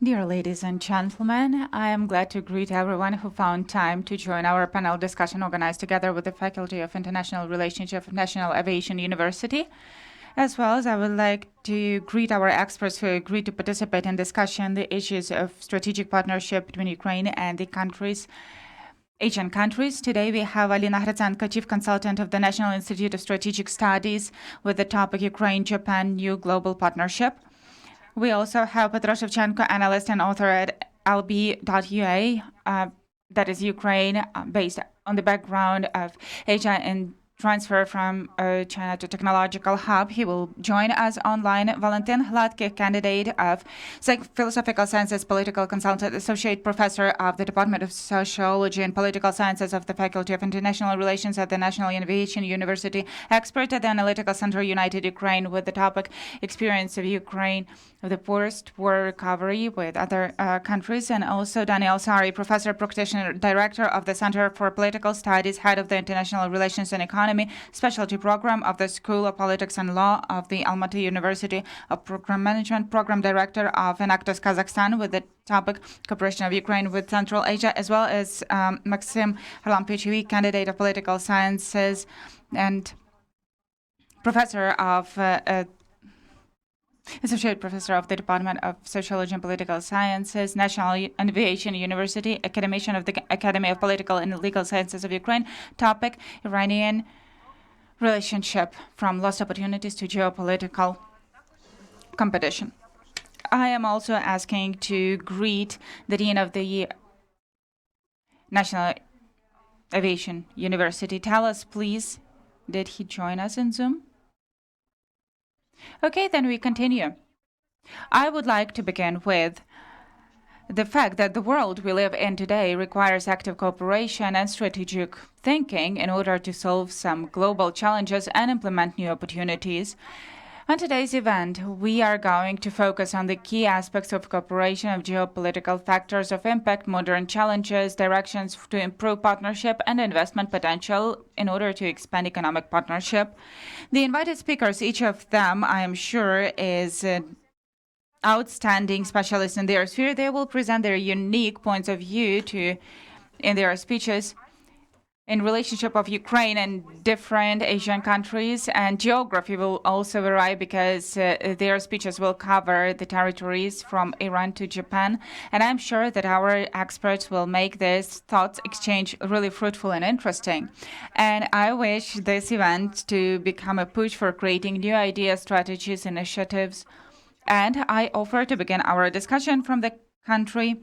Dear ladies and gentlemen, I am glad to greet everyone who found time to join our panel discussion organized together with the Faculty of International Relations of National Aviation University. As well as I would like to greet our experts who agreed to participate in discussion the issues of strategic partnership between Ukraine and the Asian countries. Today we have Alina Hrytsenko, Chief Consultant of the National Institute of Strategic Studies, with the topic Ukraine-Japan New Global Partnership. We also have Petro Shevchenko, analyst and author at lb.ua, that is Ukraine, based on the background of Asia and transfer from China to technological hub. He will join us online. Valentyn Gladkykh, candidate of philosophical sciences, political consultant, associate professor of the Department of Sociology and Political Sciences of the Faculty of International Relations at the National Aviation University, expert at the Analytical Center United Ukraine, with the topic experience of Ukraine of the post-war recovery with other countries, and also Daniel Sari, professor, practitioner, director of the Center for Political Studies, head of the International Relations and Economy Specialty Program of the School of Politics and Law of the Almaty University of Program Management, Program Director of Enactus Kazakhstan, with the topic Cooperation of Ukraine with Central Asia, as well as Maksym, candidate of Political Sciences and professor of Associate Professor of the Department of Sociology and Political Sciences, National Aviation University, academician of the Academy of Political and Legal Sciences of Ukraine. Topic: Iranian relationship from lost opportunities to geopolitical competition. I am also asking to greet the Dean of the National Aviation University. Tell us, please, did he join us in Zoom? Okay, then we continue. I would like to begin with the fact that the world we live in today requires active cooperation and strategic thinking in order to solve some global challenges and implement new opportunities. On today's event, we are going to focus on the key aspects of cooperation, of geopolitical factors of impact, modern challenges, directions to improve partnership and investment potential in order to expand economic partnership. The invited speakers, each of them, I am sure, is an outstanding specialist in their sphere. They will present their unique points of view in their speeches in relationship of Ukraine and different Asian countries, and geography will also vary because their speeches will cover the territories from Iran to Japan. And I'm sure that our experts will make this thoughts exchange really fruitful and interesting. And I wish this event to become a push for creating new ideas, strategies, initiatives. And I offer to begin our discussion from the country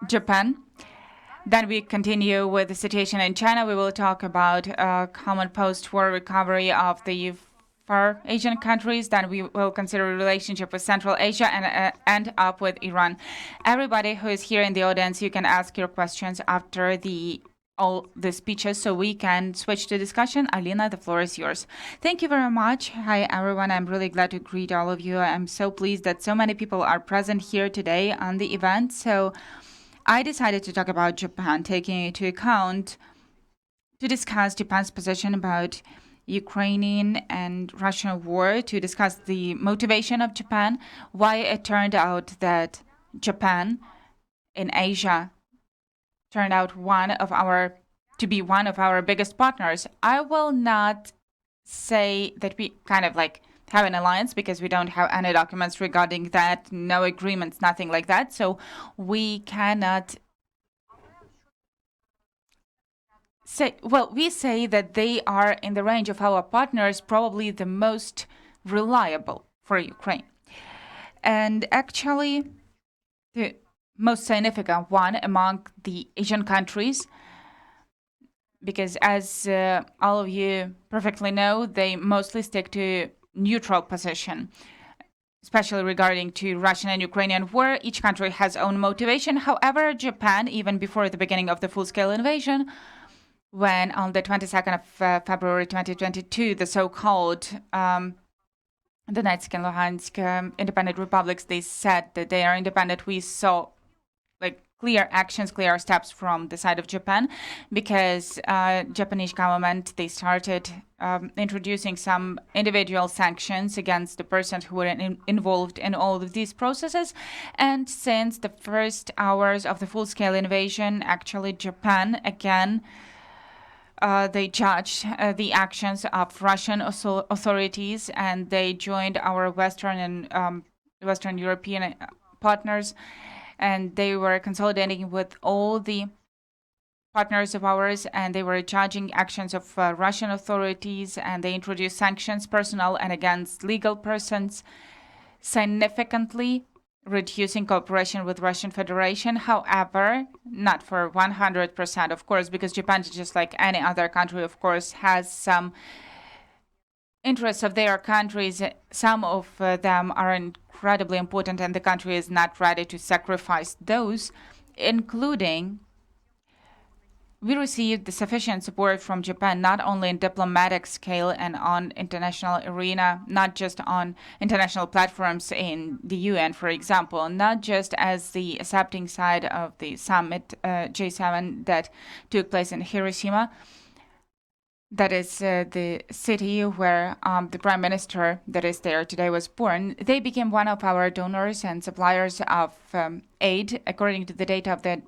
Japan. Then we continue with the situation in China. We will talk about common post-war recovery of the far Asian countries. Then we will consider a relationship with Central Asia and end up with Iran. Everybody who is here in the audience, you can ask your questions after all the speeches, so we can switch to discussion. Alina, the floor is yours. Thank you very much. Hi, everyone. I'm really glad to greet all of you. I'm so pleased that so many people are present here today on the event. So I decided to talk about Japan, taking into account to discuss Japan's position about Ukrainian and Russian war, to discuss the motivation of Japan, why it turned out that Japan in Asia turned out to be one of our biggest partners. I will not say that we kind of have an alliance, because we don't have any documents regarding that, no agreements, nothing like that. So we cannot say, we say that they are in the range of our partners, probably the most reliable for Ukraine. And actually, the most significant one among the Asian countries, because as all of you perfectly know, they mostly stick to neutral position, especially regarding to Russian and Ukrainian war. Each country has own motivation. However, Japan, even before the beginning of the full-scale invasion, when on the 22nd of February 2022, the so-called Donetsk and Luhansk independent republics, they said that they are independent. We saw clear actions, clear steps from the side of Japan, because Japanese government, they started introducing some individual sanctions against the persons who were involved in all of these processes. And since the first hours of the full-scale invasion, actually Japan, again, they judged the actions of Russian authorities, and they joined our Western and Western European partners, and they were consolidating with all the partners of ours, and they were judging actions of Russian authorities, and they introduced sanctions, personal and against legal persons, significantly reducing cooperation with Russian Federation. However, not for 100%, of course, because Japan, just like any other country, of course, has some interests of their countries. Some of them are incredibly important, and the country is not ready to sacrifice those, including we received the sufficient support from Japan, not only in diplomatic scale and on international arena, not just on international platforms in the UN, for example, not just as the accepting side of the summit J7 that took place in Hiroshima. That is the city where the prime minister that is there today was born. They became one of our donors and suppliers of aid. According to the data of the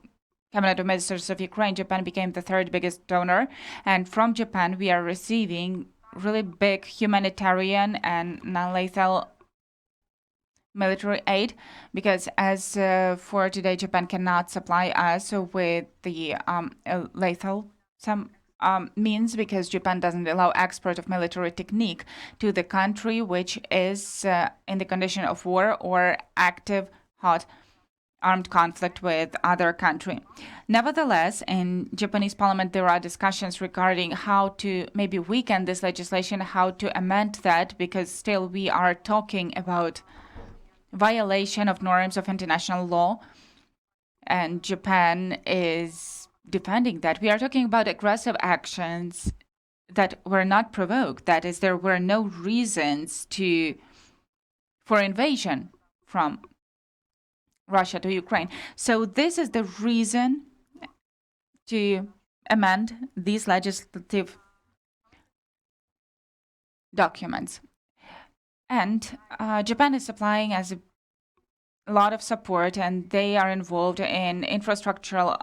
Cabinet of Ministers of Ukraine, Japan became the third biggest donor. And from Japan, we are receiving really big humanitarian and non-lethal military aid, because as for today, Japan cannot supply us with the lethal means, because Japan doesn't allow export of military technique to the country which is in the condition of war or active hot armed conflict with other country. Nevertheless, in Japanese parliament, there are discussions regarding how to maybe weaken this legislation, how to amend that, because still we are talking about violation of norms of international law, and Japan is defending that. We are talking about aggressive actions that were not provoked. That is, there were no reasons for invasion from Russia to Ukraine. So this is the reason to amend these legislative documents. And Japan is supplying us a lot of support, and they are involved in infrastructural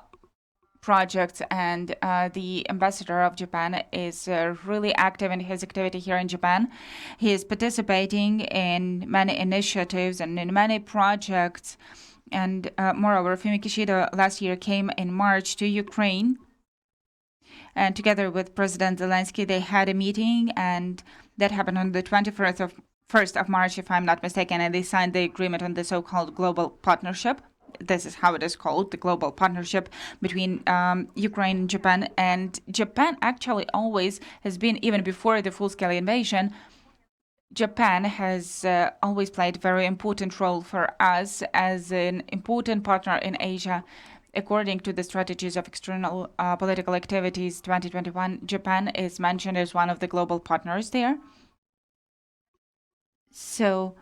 projects, and the ambassador of Japan is really active in his activity here in Japan. He is participating in many initiatives and in many projects. And moreover, Fumio Kishida last year came in March to Ukraine, and together with President Zelensky, they had a meeting, and that happened on the 1st of March, if I'm not mistaken, and they signed the agreement on the so-called global partnership. This is how it is called, the global partnership between Ukraine and Japan. And Japan actually always has been, even before the full-scale invasion, Japan has always played a very important role for us as an important partner in Asia. According to the strategies of external political activities 2021, Japan is mentioned as one of the global partners there. So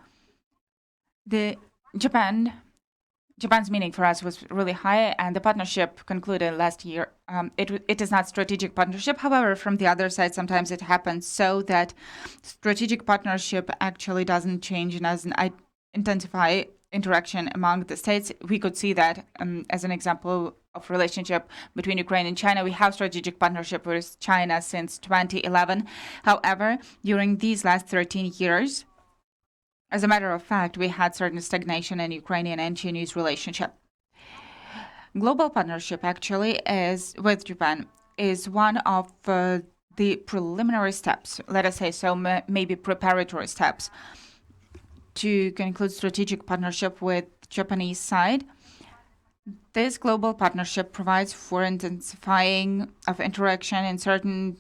Japan's meaning for us was really high, and the partnership concluded last year. It is not strategic partnership. However, from the other side, sometimes it happens so that strategic partnership actually doesn't change and doesn't intensify interaction among the states. We could see that as an example of relationship between Ukraine and China. We have strategic partnership with China since 2011. However, during these last 13 years, as a matter of fact, we had certain stagnation in Ukrainian and Chinese relationship. Global partnership actually is with Japan is one of the preliminary steps, let us say so, maybe preparatory steps to conclude strategic partnership with Japanese side. This global partnership provides for intensifying of interaction in certain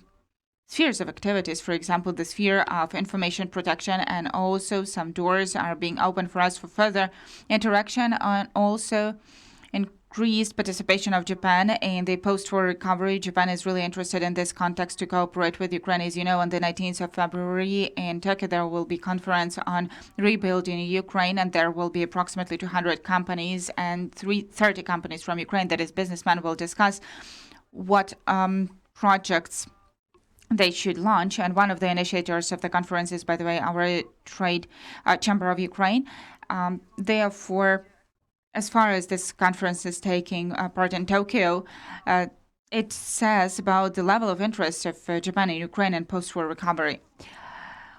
spheres of activities, for example, the sphere of information protection, and also some doors are being opened for us for further interaction, and also in increased participation of Japan in the post-war recovery. Japan is really interested in this context to cooperate with Ukraine. As you know, on the 19th of February in Turkey, there will be a conference on rebuilding Ukraine, and there will be approximately 200 companies and 30 companies from Ukraine, that is businessmen, will discuss what projects they should launch. And one of the initiators of the conference is, by the way, our trade chamber of Ukraine. Therefore, as far as this conference is taking part in Tokyo, it says about the level of interest of Japan in Ukraine and post-war recovery.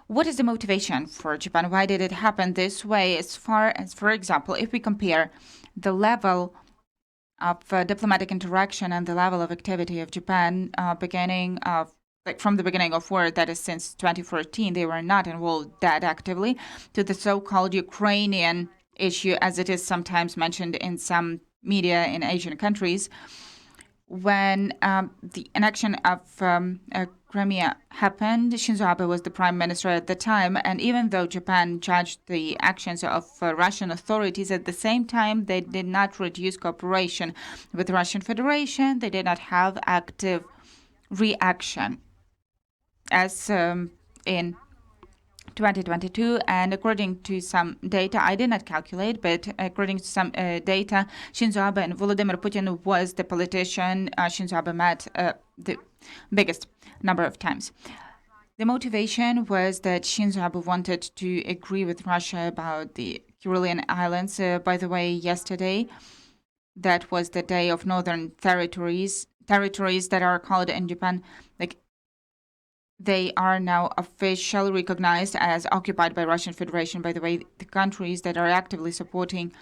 What is the motivation for Japan? Why did it happen this way? As far as, for example, if we compare the level of diplomatic interaction and the level of activity of Japan from the beginning of war, that is since 2014, they were not involved that actively, to the so-called Ukrainian issue, as it is sometimes mentioned in some media in Asian countries. When the annexion of Crimea happened, Shinzo Abe was the prime minister at the time, and even though Japan judged the actions of Russian authorities, at the same time they did not reduce cooperation with the Russian Federation. They did not have active reaction as in 2022, and according to some data, I did not calculate, but according to some data, Shinzo Abe and Vladimir Putin was the politician Shinzo Abe met the biggest number of times. The motivation was that Shinzo Abe wanted to agree with Russia about the Kurilian Islands. By the way, yesterday, that was the day of northern territories that are called in Japan, like, they are now officially recognized as occupied by Russian Federation. By the way, the countries that are actively supporting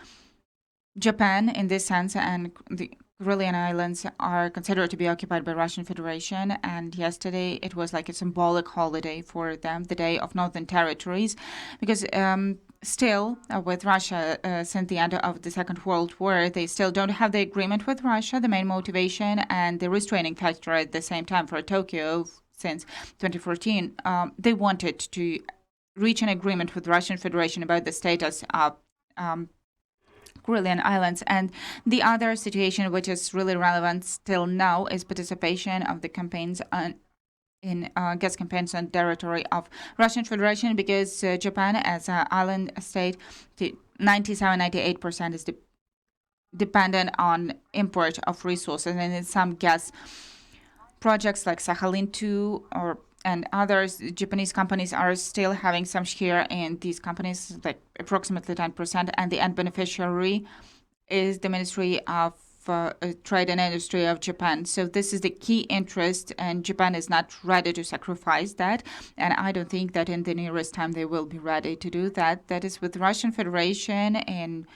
Japan in this sense and the Kurilian Islands are considered to be occupied by Russian Federation. And yesterday it was like a symbolic holiday for them, the Day of Northern Territories, because still with Russia, since the end of the Second World War, they still don't have the agreement with Russia. The main motivation and the restraining factor at the same time for Tokyo since 2014, they wanted to reach an agreement with the Russian Federation about the status of Kurilian Islands. And the other situation, which is really relevant still now, is participation of the campaigns in gas campaigns on territory of Russian Federation, because Japan, as an island state, 97-98% is dependent on import of resources, and in some gas projects like Sakhalin-2 and others, Japanese companies are still having some share in these companies, like approximately 10%, and the end beneficiary is the Ministry of Trade and Industry of Japan. So this is the key interest, and Japan is not ready to sacrifice that, and I don't think that in the nearest time they will be ready to do that. That is, with Russian Federation in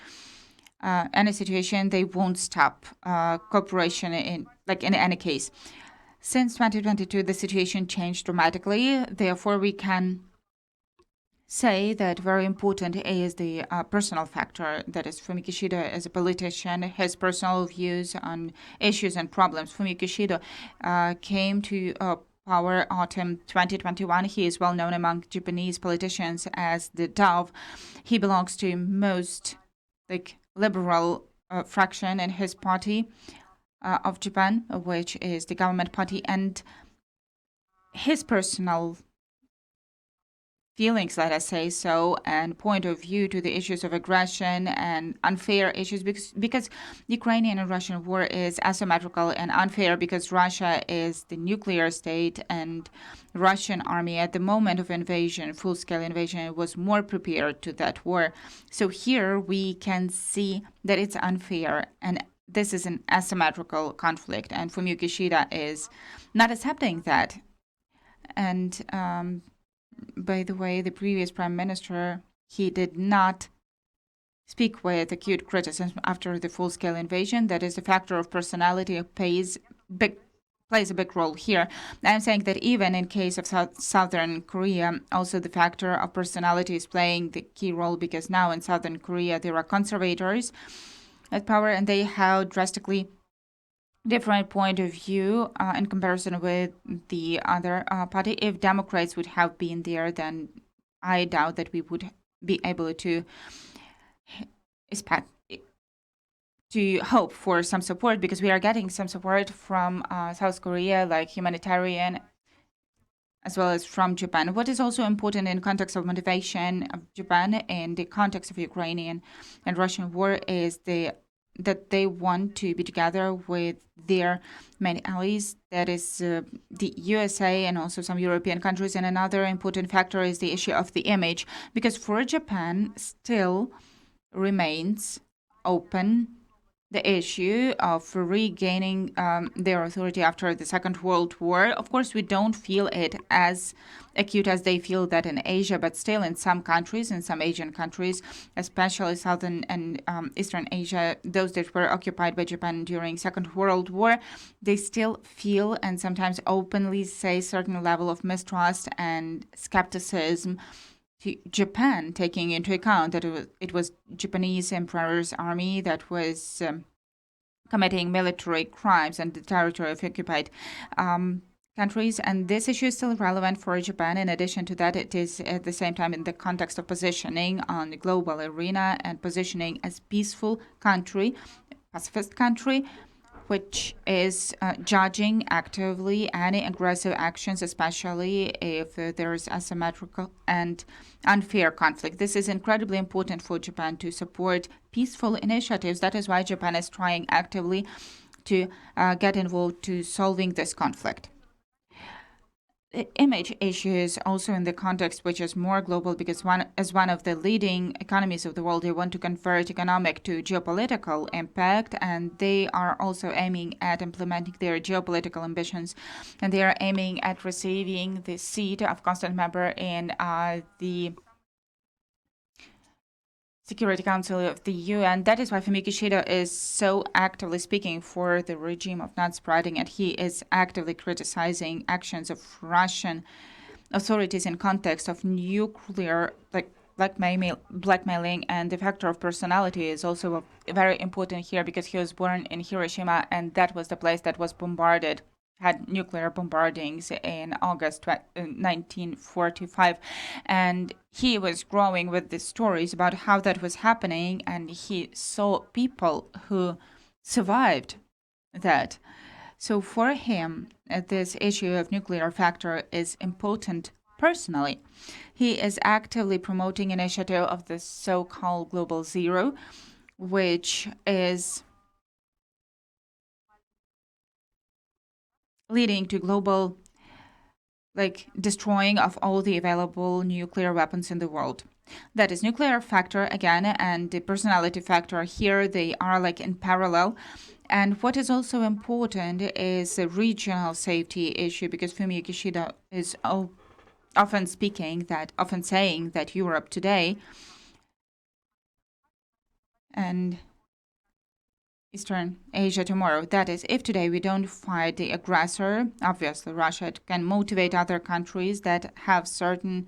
any situation, they won't stop cooperation in any case. Since 2022, the situation changed dramatically. Therefore, we can say that very important is the personal factor. That is, Fumio Kishida, as a politician, his personal views on issues and problems. Fumio Kishida came to power autumn 2021. He is well known among Japanese politicians as the Dove. He belongs to most liberal fraction in his party of Japan, which is the government party, and his personal feelings, let us say so, and point of view to the issues of aggression and unfair issues, because Ukrainian and Russian war is asymmetrical and unfair, because Russia is the nuclear state, and Russian army at the moment of invasion, full-scale invasion, was more prepared to that war. So here we can see that it's unfair, and this is an asymmetrical conflict, and Fumio Kishida is not accepting that. And by the way, the previous prime minister, he did not speak with acute criticism after the full-scale invasion. That is, the factor of personality plays a big role here. I'm saying that even in case of Southern Korea, also the factor of personality is playing the key role, because now in Southern Korea there are conservators at power, and they have drastically different point of view in comparison with the other party. If Democrats would have been there, then I doubt that we would be able to to hope for some support, because we are getting some support from South Korea, like humanitarian, as well as from Japan. What is also important in context of motivation of Japan and the context of Ukrainian and Russian war is that they want to be together with their main allies, that is the USA and also some European countries. And another important factor is the issue of the image, because for Japan still remains open the issue of regaining their authority after the Second World War. Of course, we don't feel it as acute as they feel that in Asia, but still in some countries, in some Asian countries, especially Southern and Eastern Asia, those that were occupied by Japan during Second World War, they still feel and sometimes openly say certain level of mistrust and skepticism to Japan, taking into account that it was Japanese emperor's army that was committing military crimes on the territory of occupied countries. And this issue is still relevant for Japan. In addition to that, it is at the same time in the context of positioning on the global arena and positioning as peaceful country, pacifist country, which is judging actively any aggressive actions, especially if there is asymmetrical and unfair conflict. This is incredibly important for Japan to support peaceful initiatives. That is why Japan is trying actively to get involved to solving this conflict. The image issue is also in the context which is more global, because as one of the leading economies of the world, they want to convert economic to geopolitical impact, and they are also aiming at implementing their geopolitical ambitions, and they are aiming at receiving the seat of constant member in the Security Council of the UN. That is why Fumio Kishida is so actively speaking for the regime of not spreading, and he is actively criticizing actions of Russian authorities in context of nuclear blackmailing, and the factor of personality is also very important here, because he was born in Hiroshima, and that was the place that was bombarded, had nuclear bombardings in August 1945, and he was growing with the stories about how that was happening, and he saw people who survived that. So for him, this issue of nuclear factor is important personally. He is actively promoting initiative of the so-called Global Zero, which is leading to global destroying of all the available nuclear weapons in the world. That is nuclear factor again, and the personality factor here, they are in parallel. And what is also important is a regional safety issue, because Fumio Kishida is often saying that Europe today and Eastern Asia tomorrow. That is, if today we don't fight the aggressor, obviously Russia can motivate other countries that have certain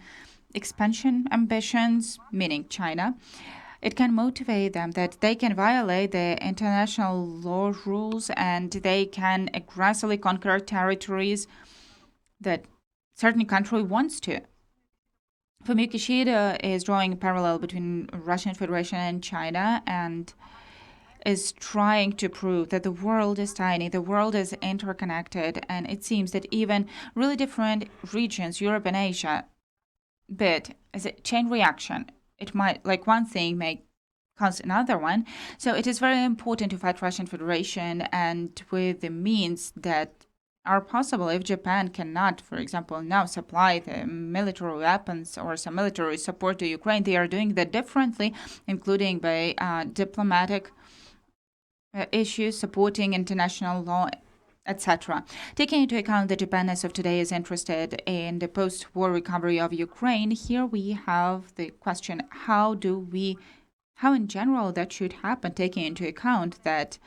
expansion ambitions, meaning China. It can motivate them that they can violate the international law rules, and they can aggressively conquer territories that certain country wants to. Fumio Kishida is drawing a parallel between Russian Federation and China, and is trying to prove that the world is tiny, the world is interconnected, and it seems that even really different regions, Europe and Asia, but as a chain reaction, it might, one thing may cause another one. So it is very important to fight Russian Federation, and with the means that are possible. If Japan cannot, for example, now supply the military weapons or some military support to Ukraine, they are doing that differently, including by diplomatic issues, supporting international law, etc. Taking into account that Japan as of today is interested in the post-war recovery of Ukraine, here we have the question, how in general that should happen, taking into account that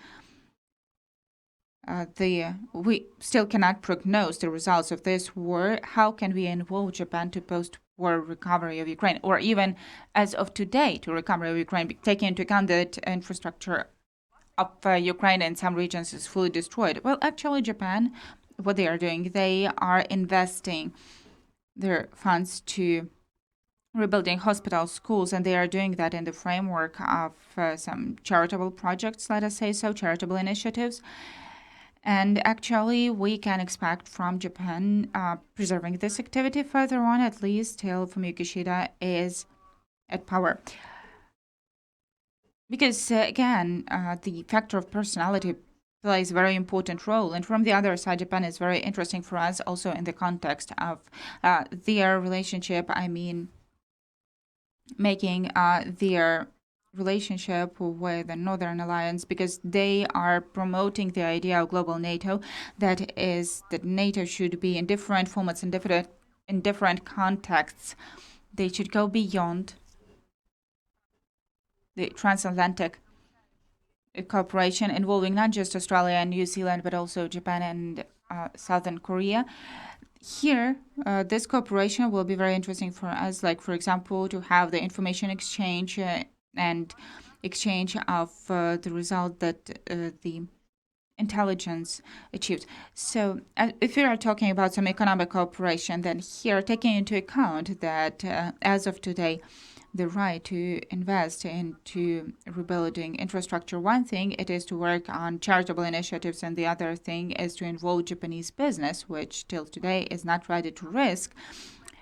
we still cannot prognose the results of this war. How can we involve Japan to post-war recovery of Ukraine, or even as of today to recovery of Ukraine, taking into account that infrastructure of Ukraine in some regions is fully destroyed? Well, actually, Japan, what they are doing, they are investing their funds to rebuilding hospitals, schools, and they are doing that in the framework of some charitable projects, let us say so, charitable initiatives. And actually, we can expect from Japan preserving this activity further on, at least till Fumio Kishida is at power. Because, again, the factor of personality plays a very important role. And from the other side, Japan is very interesting for us also in the context of their relationship. I mean, making their relationship with the Northern Alliance, because they are promoting the idea of global NATO, that is that NATO should be in different formats, in different contexts. They should go beyond the transatlantic cooperation involving not just Australia and New Zealand, but also Japan and Southern Korea. Here, this cooperation will be very interesting for us, like, for example, to have the information exchange and exchange of the result that the intelligence achieved. So if we are talking about some economic cooperation, then here, taking into account that as of today, the right to invest into rebuilding infrastructure, one thing it is to work on charitable initiatives, and the other thing is to involve Japanese business, which till today is not ready to risk.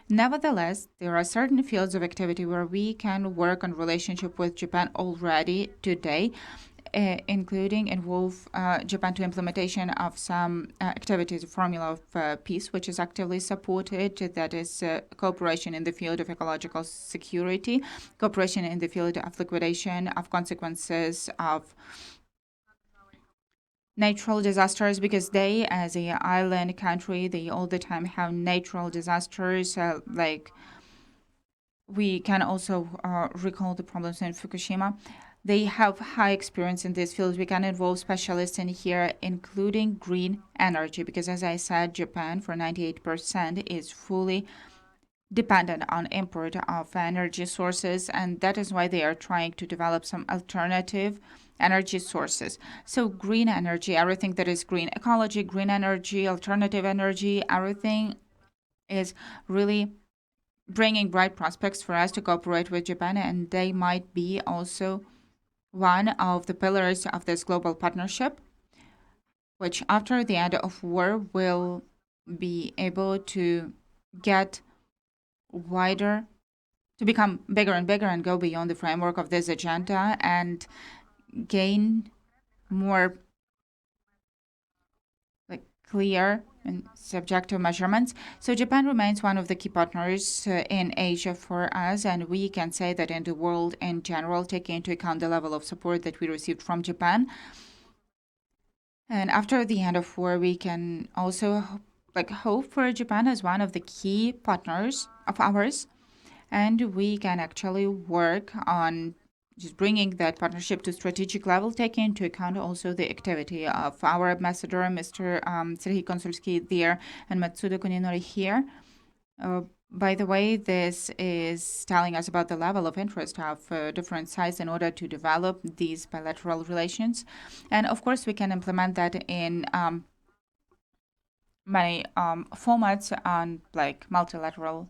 Nevertheless, there are certain fields of activity where we can work on relationship with Japan already today, including involve Japan to implementation of some activities, formula of peace, which is actively supported. That is cooperation in the field of ecological security, cooperation in the field of liquidation of consequences of natural disasters, because they, as an island country, they all the time have natural disasters. Like we can also recall the problems in Fukushima. They have high experience in this field. We can involve specialists in here, including green energy, because as I said, Japan for 98% is fully dependent on import of energy sources, and that is why they are trying to develop some alternative energy sources. So green energy, everything that is green, ecology, green energy, alternative energy, everything is really bringing bright prospects for us to cooperate with Japan, and they might be also one of the pillars of this global partnership, which after the end of war will be able to get wider, to become bigger and bigger and go beyond the framework of this agenda and gain more clear and subjective measurements. So Japan remains one of the key partners in Asia for us, and we can say that in the world in general, taking into account the level of support that we received from Japan. And after the end of war, we can also hope for Japan as one of the key partners of ours, and we can actually work on just bringing that partnership to strategic level, taking into account also the activity of our ambassador, Mr. Serhiy Konsulsky there, and Matsuda Kuninori here. By the way, this is telling us about the level of interest of different sides in order to develop these bilateral relations. And of course, we can implement that in many formats on multilateral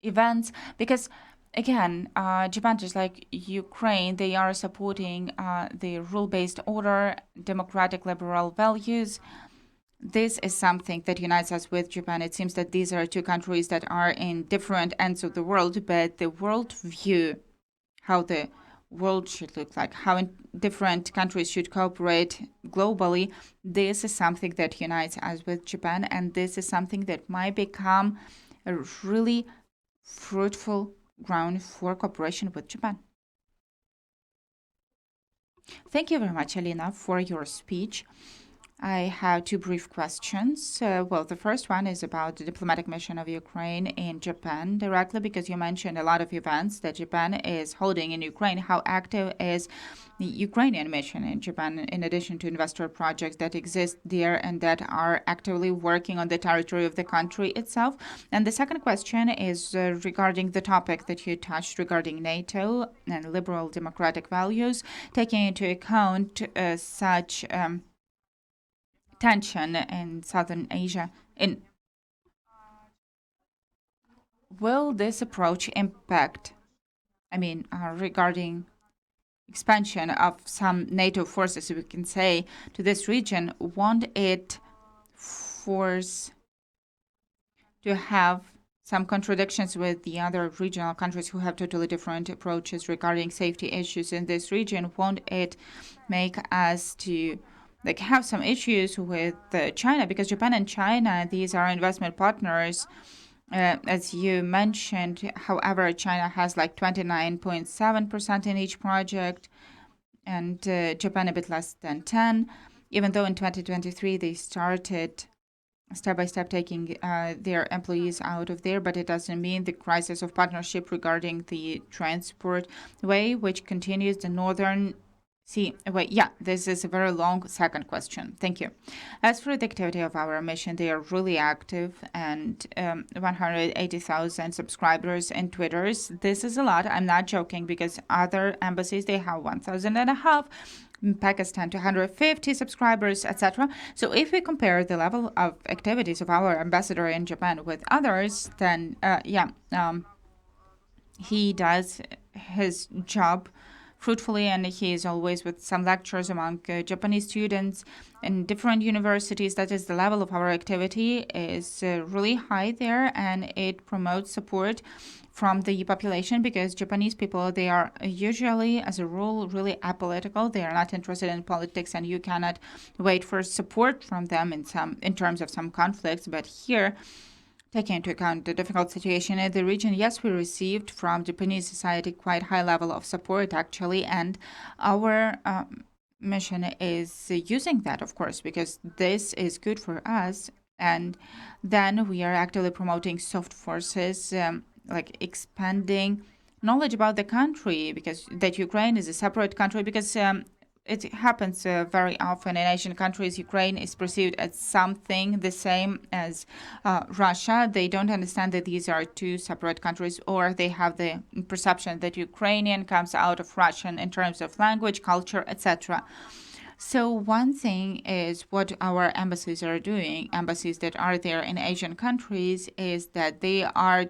events, because again, Japan, just like Ukraine, they are supporting the rule-based order, democratic liberal values. This is something that unites us with Japan. It seems that these are two countries that are in different ends of the world, but the world view, how the world should look like, how different countries should cooperate globally, this is something that unites us with Japan, and this is something that might become a really fruitful ground for cooperation with Japan. Thank you very much, Alina, for your speech. I have two brief questions. Well, the first one is about the diplomatic mission of Ukraine in Japan directly, because you mentioned a lot of events that Japan is holding in Ukraine. How active is the Ukrainian mission in Japan, in addition to investor projects that exist there and that are actively working on the territory of the country itself? And the second question is regarding the topic that you touched regarding NATO and liberal democratic values, taking into account such tension in Southern Asia, in will this approach impact, regarding expansion of some NATO forces, we can say, to this region, won't it force to have some contradictions with the other regional countries who have totally different approaches regarding safety issues in this region? Won't it make us to have some issues with China? Because Japan and China, these are investment partners, as you mentioned. However, China has 29.7% in each project, and Japan a bit less than 10, even though in 2023 they started step by step taking their employees out of there, but it doesn't mean the crisis of partnership regarding the transport way, which continues the northern sea way. Yeah, this is a very long second question. Thank you. As for the activity of our mission, they are really active, and 180,000 subscribers in Twitters. This is a lot. I'm not joking, because other embassies, they have 1,500. Pakistan 250 subscribers, etc. So if we compare the level of activities of our ambassador in Japan with others, then he does his job fruitfully, and he is always with some lectures among Japanese students in different universities. That is, the level of our activity is really high there, and it promotes support from the population, because Japanese people, they are usually, as a rule, really apolitical. They are not interested in politics, and you cannot wait for support from them in terms of some conflicts. But here, taking into account the difficult situation in the region, yes, we received from Japanese society quite high level of support, actually, and our mission is using that, of course, because this is good for us. And then we are actively promoting soft forces, expanding knowledge about the country, because that Ukraine is a separate country, because it happens very often in Asian countries. Ukraine is perceived as something the same as Russia. They don't understand that these are two separate countries, or they have the perception that Ukrainian comes out of Russian in terms of language, culture, etc. So one thing is what our embassies are doing, embassies that are there in Asian countries, is that they are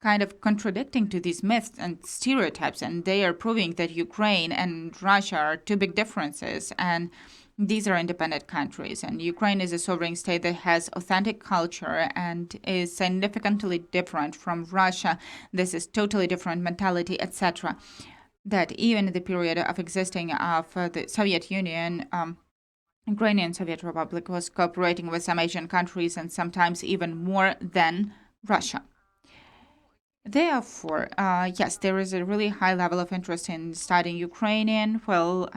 kind of contradicting to these myths and stereotypes, and they are proving that Ukraine and Russia are two big differences, and these are independent countries, and Ukraine is a sovereign state that has authentic culture and is significantly different from Russia. This is totally different mentality, etc. That even in the period of existing of the Soviet Union, Ukrainian Soviet Republic was cooperating with some Asian countries, and sometimes even more than Russia. Therefore, yes, there is a really high level of interest in studying Ukrainian. Well,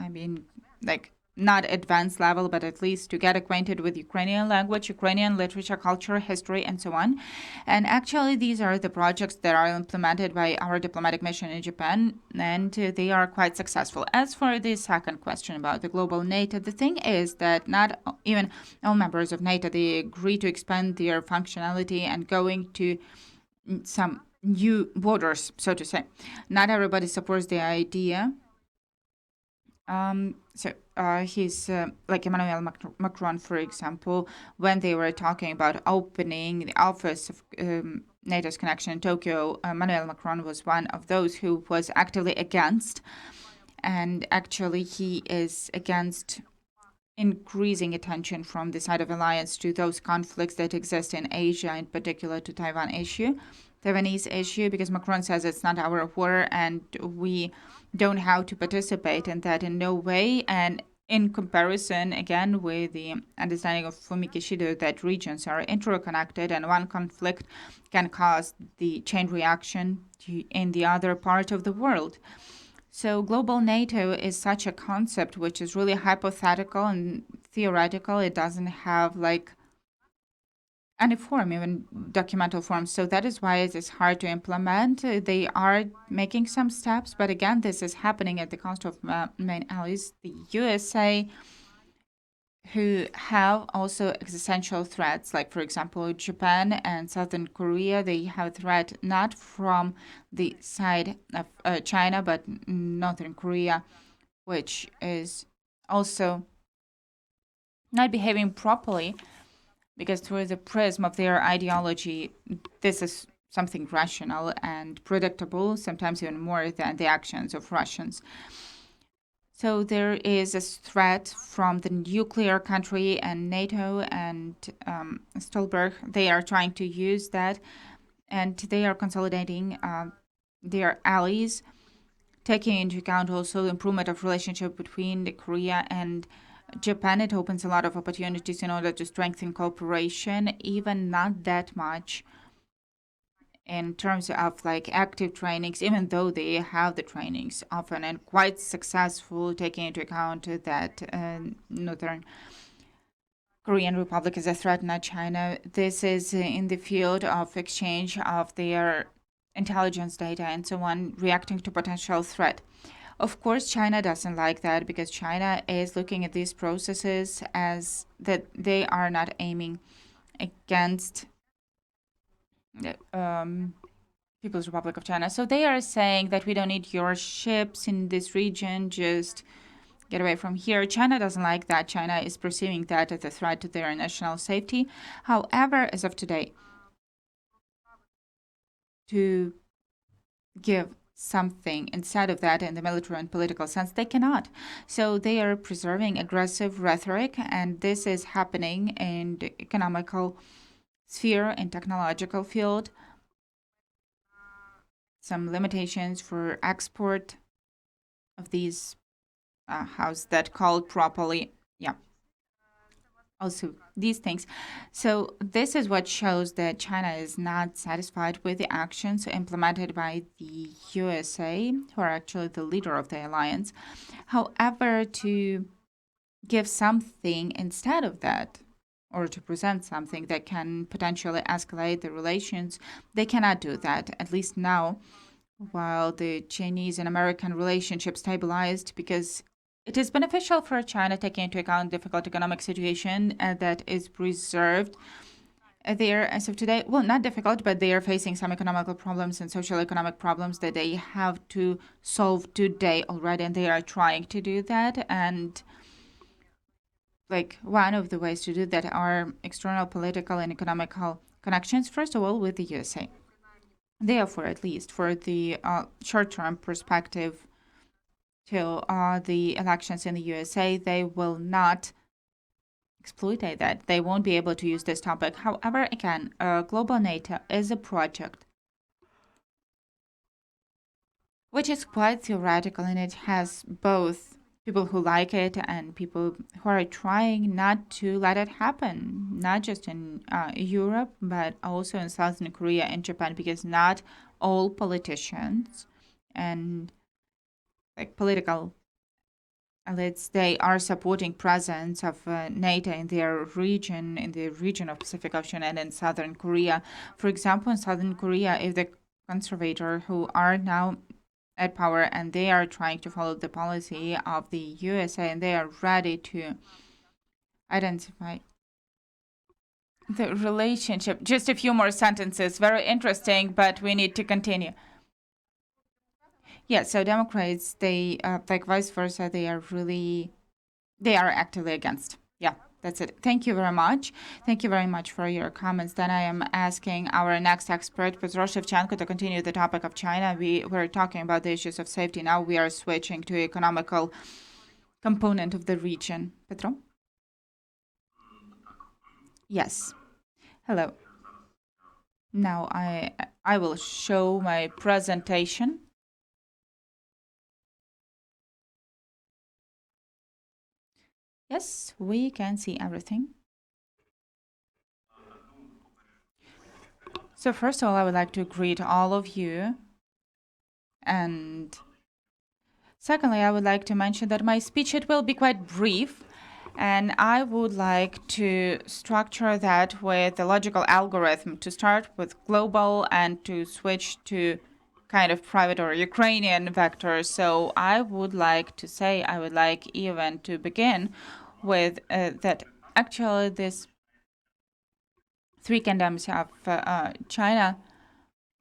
not advanced level, but at least to get acquainted with Ukrainian language, Ukrainian literature, culture, history, and so on. And actually, these are the projects that are implemented by our diplomatic mission in Japan, and they are quite successful. As for the second question about the global NATO, the thing is that not even all members of NATO, they agree to expand their functionality and going to some new borders, so to say. Not everybody supports the idea. He's like Emmanuel Macron, for example, when they were talking about opening the office of NATO's connection in Tokyo, Emmanuel Macron was one of those who was actively against. And actually, he is against increasing attention from the side of alliance to those conflicts that exist in Asia, in particular to Taiwanese issue, because Macron says it's not our war and we don't have to participate in that in no way. And in comparison, again, with the understanding of Fumio Kishida, that regions are interconnected and one conflict can cause the chain reaction in the other part of the world. So global NATO is such a concept which is really hypothetical and theoretical. It doesn't have any form, even documental form. So that is why it is hard to implement. They are making some steps, but again, this is happening at the cost of main allies, the USA, who have also existential threats, like, for example, Japan and Southern Korea. They have a threat not from the side of China, but Northern Korea, which is also not behaving properly, because through the prism of their ideology, this is something rational and predictable, sometimes even more than the actions of Russians. So there is a threat from the nuclear country and NATO and Stolberg. They are trying to use that, and they are consolidating their allies, taking into account also the improvement of relationship between Korea and Japan. It opens a lot of opportunities in order to strengthen cooperation, even not that much in terms of like active trainings, even though they have the trainings often and quite successful, taking into account that Northern Korean Republic is a threat, not China. This is in the field of exchange of their intelligence data and so on, reacting to potential threat. Of course, China doesn't like that because China is looking at these processes as that they are not aiming against the People's Republic of China. So they are saying that we don't need your ships in this region, just get away from here. China doesn't like that. China is perceiving that as a threat to their national safety. However, as of today, to give something instead of that in the military and political sense, they cannot. So they are preserving aggressive rhetoric, and this is happening in the economical sphere and technological field. Some limitations for export of these how's that called properly? Yeah. Also, these things. So this is what shows that China is not satisfied with the actions implemented by the USA, who are actually the leader of the alliance. However, to give something instead of that, or to present something that can potentially escalate the relations, they cannot do that, at least now, while the Chinese and American relationship stabilized, because it is beneficial for China, taking into account difficult economic situation that is preserved there as of today. Well, not difficult, but they are facing some economical problems and social economic problems that they have to solve today already, and they are trying to do that. And like one of the ways to do that are external political and economical connections, first of all, with the USA. Therefore, at least for the short-term perspective, till the elections in the USA, they will not exploit that. They won't be able to use this topic. However, again, global NATO is a project which is quite theoretical, and it has both people who like it and people who are trying not to let it happen, not just in Europe, but also in Southern Korea and Japan, because not all politicians and like political elites, they are supporting presence of NATO in their region, in the region of Pacific Ocean and in Southern Korea. For example, in Southern Korea, if the conservators who are now at power and they are trying to follow the policy of the USA and they are ready to identify the relationship. Just a few more sentences, very interesting, but we need to continue. Yeah, so Democrats, they, like vice versa, they are actively against. Yeah, that's it. Thank you very much. Thank you very much for your comments. Then I am asking our next expert, Petro Shevchenko, to continue the topic of China. We're talking about the issues of safety. Now we are switching to economical component of the region. Petro? Yes. Hello. Now I will show my presentation. Yes, we can see everything. So first of all, I would like to greet all of you. And secondly, I would like to mention that my speech, it will be quite brief. And I would like to structure that with a logical algorithm to start with global and to switch to kind of private or Ukrainian vectors. So I would like to say, I would like even to begin with that actually this three kingdoms of China,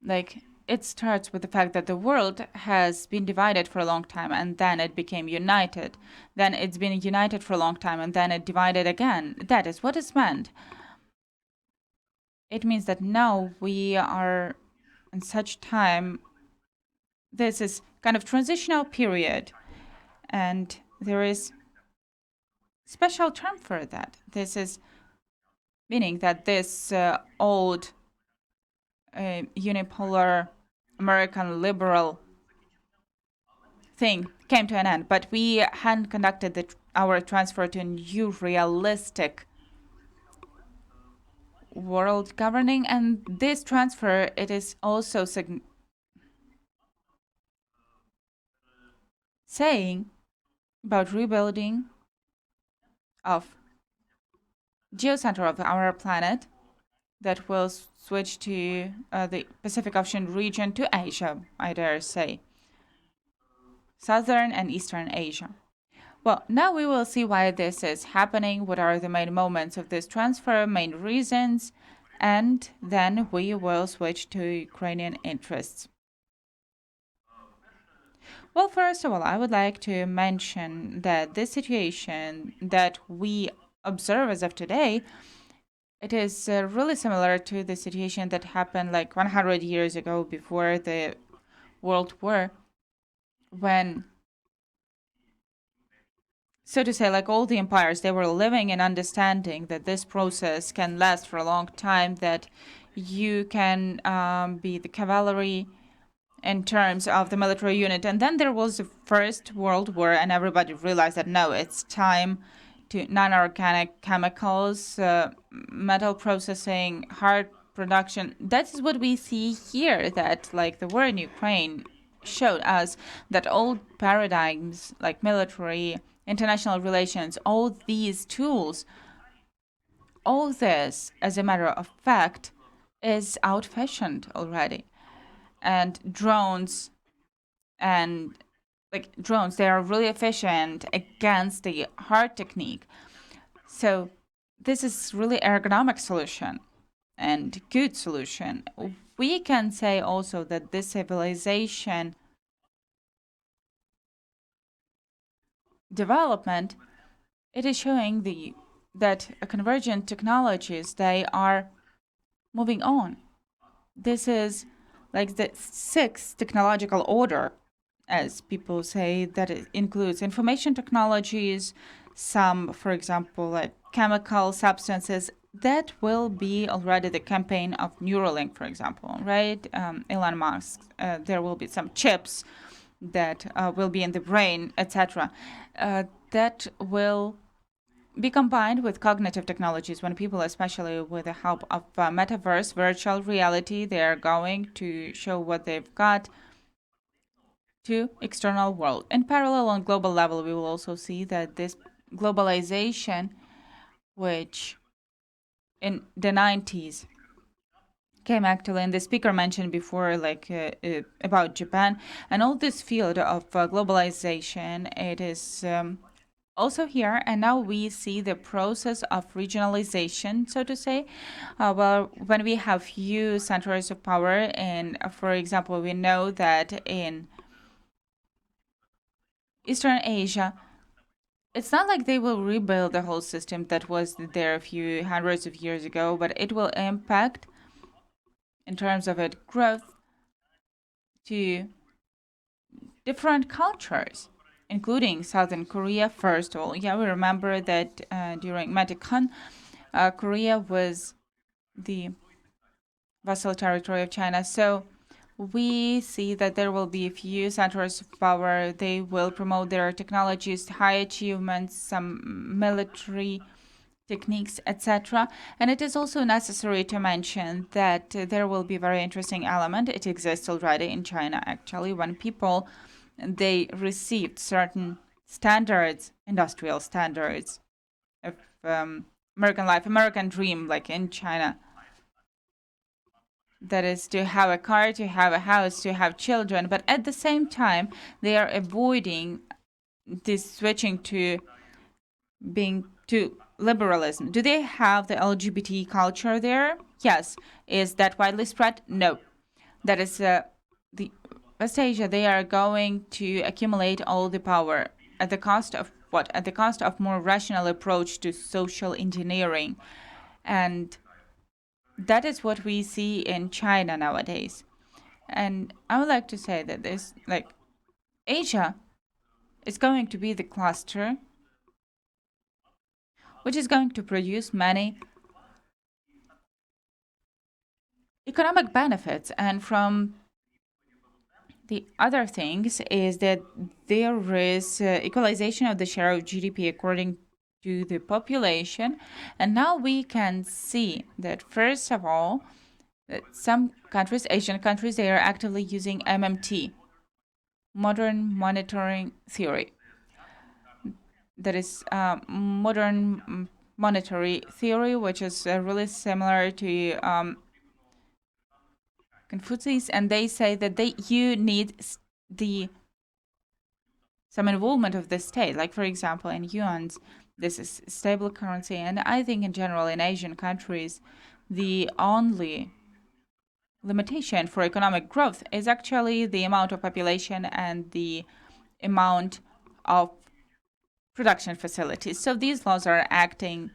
like it starts with the fact that the world has been divided for a long time and then it became united. Then it's been united for a long time and then it divided again. That is what is meant. It means that now we are in such time, this is kind of transitional period, and there is special term for that. This is meaning that this old unipolar American liberal thing came to an end, but we hadn't conducted our transfer to a new realistic world governing, and this transfer, it is also saying about rebuilding of geocenter of our planet that will switch to the Pacific Ocean region to Asia, I dare say, Southern and Eastern Asia. Well, now we will see why this is happening, what are the main moments of this transfer, main reasons, and then we will switch to Ukrainian interests. Well, first of all, I would like to mention that this situation that we observe as of today, it is really similar to the situation that happened like 100 years ago before the World War, when, so to say, like all the empires, they were living in understanding that this process can last for a long time, that you can be the cavalry in terms of the military unit. And then there was the First World War, and everybody realized that no, it's time to non-organic chemicals, metal processing, hard production. That is what we see here, that like the war in Ukraine showed us that old paradigms like military, international relations, all these tools, all this, as a matter of fact, is out-fashioned already. And drones, they are really efficient against the hard technique. So this is really ergonomic solution and good solution. We can say also that this civilization development, it is showing that convergent technologies, they are moving on. This is like the sixth technological order, as people say, that it includes information technologies, some, for example, like chemical substances. That will be already the campaign of Neuralink, for example, right? Elon Musk, there will be some chips that will be in the brain, etc. That will be combined with cognitive technologies, when people, especially with the help of metaverse, virtual reality, they are going to show what they've got to external world. In parallel, on global level, we will also see that this globalization, which in the 90s came actually, and the speaker mentioned before, like about Japan, and all this field of globalization, it is also here, and now we see the process of regionalization, so to say. Well, when we have few centers of power, and for example, we know that in Eastern Asia, it's not like they will rebuild the whole system that was there a few hundreds of years ago, but it will impact, in terms of its growth, to different cultures, including Southern Korea, first of all. Yeah, we remember that during Matikon, Korea was the vassal territory of China. So we see that there will be a few centers of power. They will promote their technologies, high achievements, some military techniques, etc. And it is also necessary to mention that there will be a very interesting element. It exists already in China, actually, when people, they received certain standards, industrial standards of American life, American dream, like in China. That is to have a car, to have a house, to have children. But at the same time, they are avoiding this switching to being to liberalism. Do they have the LGBT culture there? Yes. Is that widely spread? No. That is the West Asia. They are going to accumulate all the power at the cost of what? At the cost of more rational approach to social engineering. And that is what we see in China nowadays. And I would like to say that this, like, Asia is going to be the cluster which is going to produce many economic benefits. And from the other things is that there is equalization of the share of GDP according to the population. And now we can see that, first of all, that some countries, Asian countries, they are actively using MMT, modern monetary theory. That is modern monetary theory, which is really similar to Confucius, and they say that you need some involvement of the state. Like, for example, in yuans, this is stable currency, and I think in general in Asian countries, the only limitation for economic growth is actually the amount of population and the amount of production facilities. So these laws are acting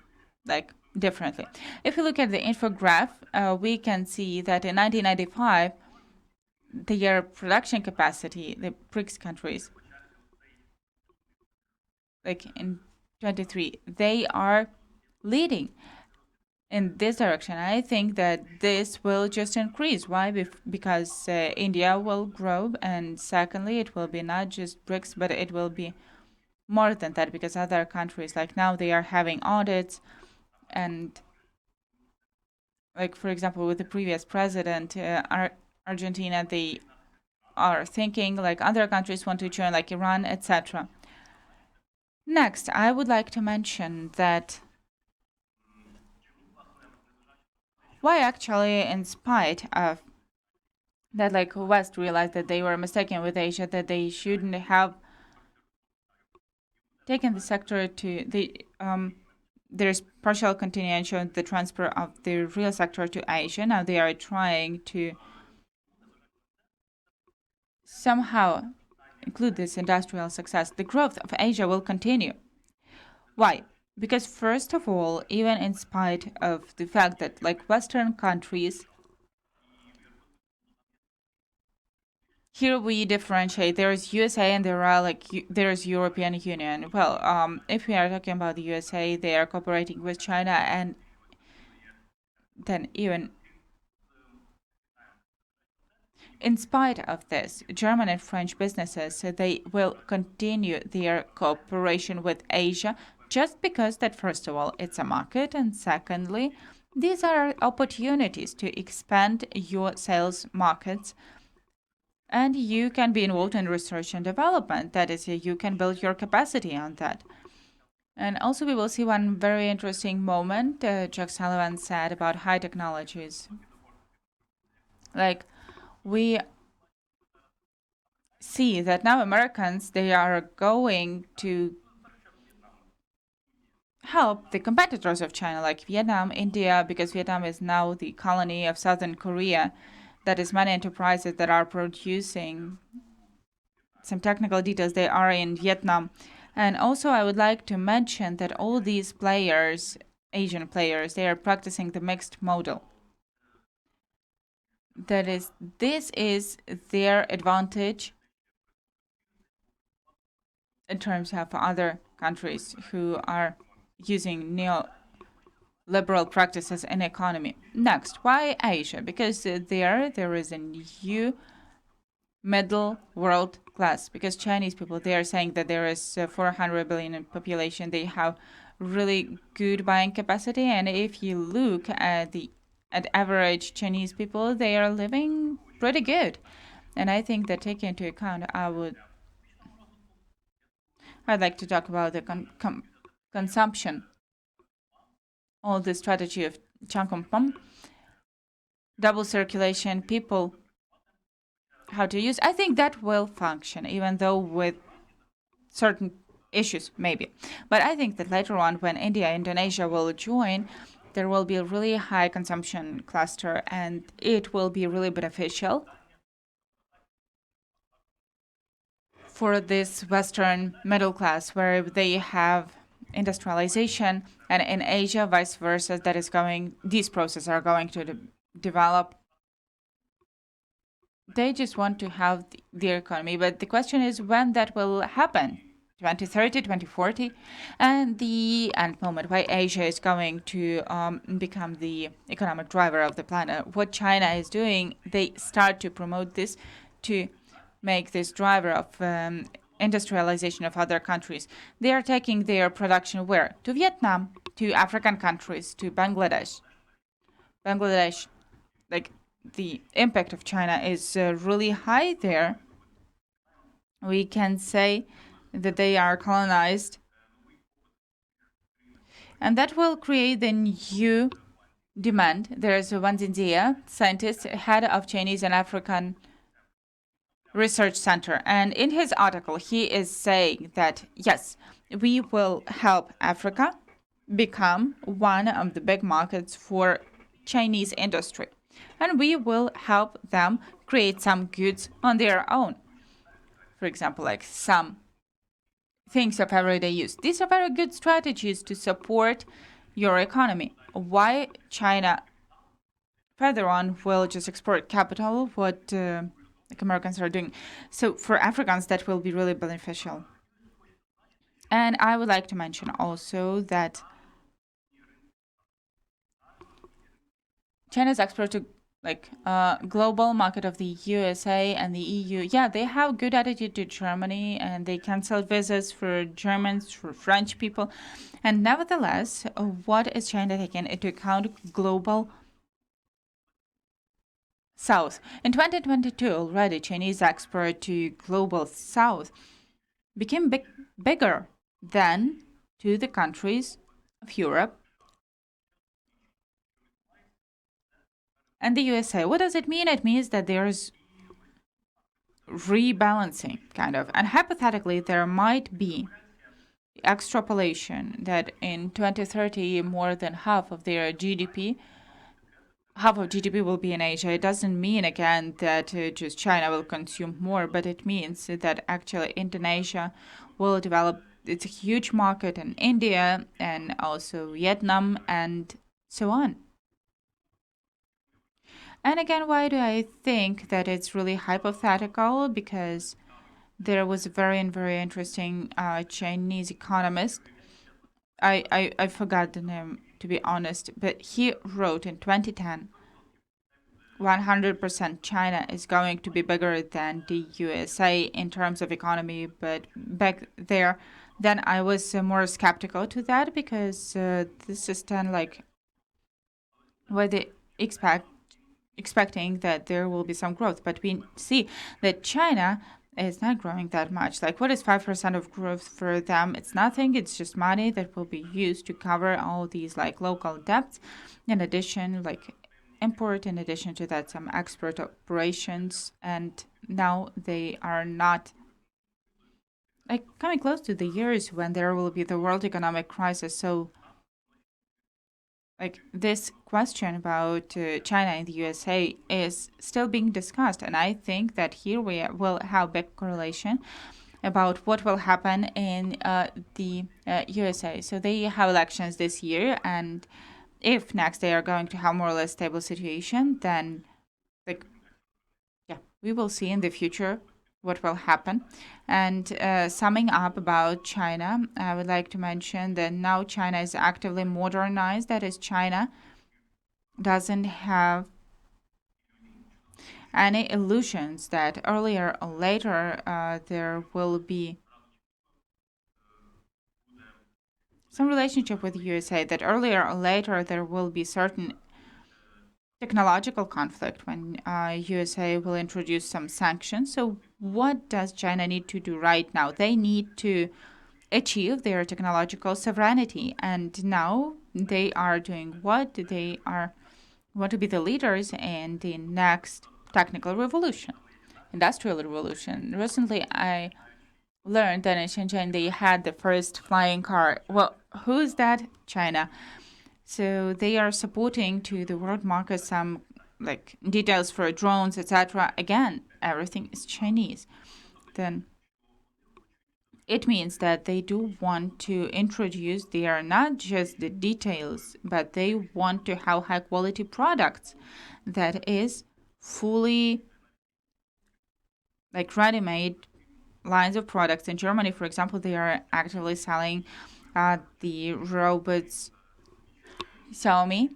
like differently. If you look at the infograph, we can see that in 1995, their production capacity, the BRICS countries, like in 23, they are leading in this direction. I think that this will just increase. Why? Because India will grow, and secondly, it will be not just BRICS, but it will be more than that, because other countries, like now, they are having audits, and like, for example, with the previous president, Argentina, they are thinking like other countries want to join, like Iran, etc. Next, I would like to mention that why actually, in spite of that, like West realized that they were mistaken with Asia, that they shouldn't have taken the sector to the there's partial continuation of the transfer of the real sector to Asia. Now they are trying to somehow include this industrial success. The growth of Asia will continue. Why? Because first of all, even in spite of the fact that like Western countries, here we differentiate. There's USA and there's European Union. Well, if we are talking about the USA, they are cooperating with China, and then even in spite of this, German and French businesses, they will continue their cooperation with Asia, just because that, first of all, it's a market, and secondly, these are opportunities to expand your sales markets, and you can be involved in research and development. That is, you can build your capacity on that. And also, we will see one very interesting moment Jack Sullivan said about high technologies. Like, we see that now Americans, they are going to help the competitors of China, like Vietnam, India, because Vietnam is now the colony of Southern Korea. That is, many enterprises that are producing some technical details, they are in Vietnam. And also, I would like to mention that all these players, Asian players, they are practicing the mixed model. That is, this is their advantage in terms of other countries who are using neoliberal practices in economy. Next, why Asia? Because there is a new middle world class. Because Chinese people, they are saying that there is 400 billion in population. They have really good buying capacity, and if you look at average Chinese people, they are living pretty good. And I think that, taking into account, I'd like to talk about the consumption, all the strategy of Changkongpom, double circulation, people, how to use. I think that will function, even though with certain issues, maybe. But I think that later on, when India, Indonesia will join, there will be a really high consumption cluster, and it will be really beneficial for this Western middle class, where they have industrialization, and in Asia, vice versa, these processes are going to develop they just want to have their economy. But the question is when that will happen. 2030, 2040, and the end moment why Asia is going to become the economic driver of the planet. What China is doing, they start to promote this to make this driver of industrialization of other countries. They are taking their production where? To Vietnam, to African countries, to Bangladesh. Bangladesh, like the impact of China is really high there. We can say that they are colonized, and that will create the new demand. There's Wang Jinjie, scientist, head of Chinese and African Research Center, and in his article, he is saying that yes, we will help Africa become one of the big markets for Chinese industry, and we will help them create some goods on their own. For example, like some things of everyday use. These are very good strategies to support your economy. Why China further on will just export capital, what like Americans are doing. So for Africans, that will be really beneficial. And I would like to mention also that China's export to like global market of the USA and the EU, yeah, they have good attitude to Germany and they cancel visas for Germans, for French people. And nevertheless, what is China taking into account? Global South. In 2022, already Chinese export to global South became bigger than to the countries of Europe and the USA. What does it mean? It means that there's rebalancing, kind of. And hypothetically, there might be extrapolation that in 2030, more than half of GDP will be in Asia. It doesn't mean, again, that just China will consume more, but it means that actually Indonesia will develop. It's a huge market in India and also Vietnam and so on. And again, why do I think that it's really hypothetical? Because there was a very interesting Chinese economist. I forgot the name, to be honest, but he wrote in 2010, 100% China is going to be bigger than the USA in terms of economy. But back there, then I was more skeptical to that because this is then like what they expecting that there will be some growth, but we see that China is not growing that much. Like, what is 5% of growth for them? It's nothing. It's just money that will be used to cover all these like local debts. In addition, like import, in addition to that, some export operations, and now they are not like coming close to the years when there will be the world economic crisis. So like this question about China and the USA is still being discussed, and I think that here we will have big correlation about what will happen in the USA. So they have elections this year, and if next they are going to have more or less stable situation, then like yeah, we will see in the future what will happen. And summing up about China, I would like to mention that now China is actively modernized. That is, China doesn't have any illusions that earlier or later there will be some relationship with the USA, that earlier or later there will be certain technological conflict when USA will introduce some sanctions. So what does China need to do right now? They need to achieve their technological sovereignty, and now they are doing what? They are want to be the leaders in the next technical revolution, industrial revolution. Recently, I learned that in Shenzhen they had the first flying car. Well, who is that? China. So they are supporting to the world market some like details for drones, etc. Again, everything is Chinese. Then it means that they do want to introduce, they are not just the details, but they want to have high quality products that is fully like ready-made lines of products. In Germany, for example, they are actively selling the robots Xiaomi.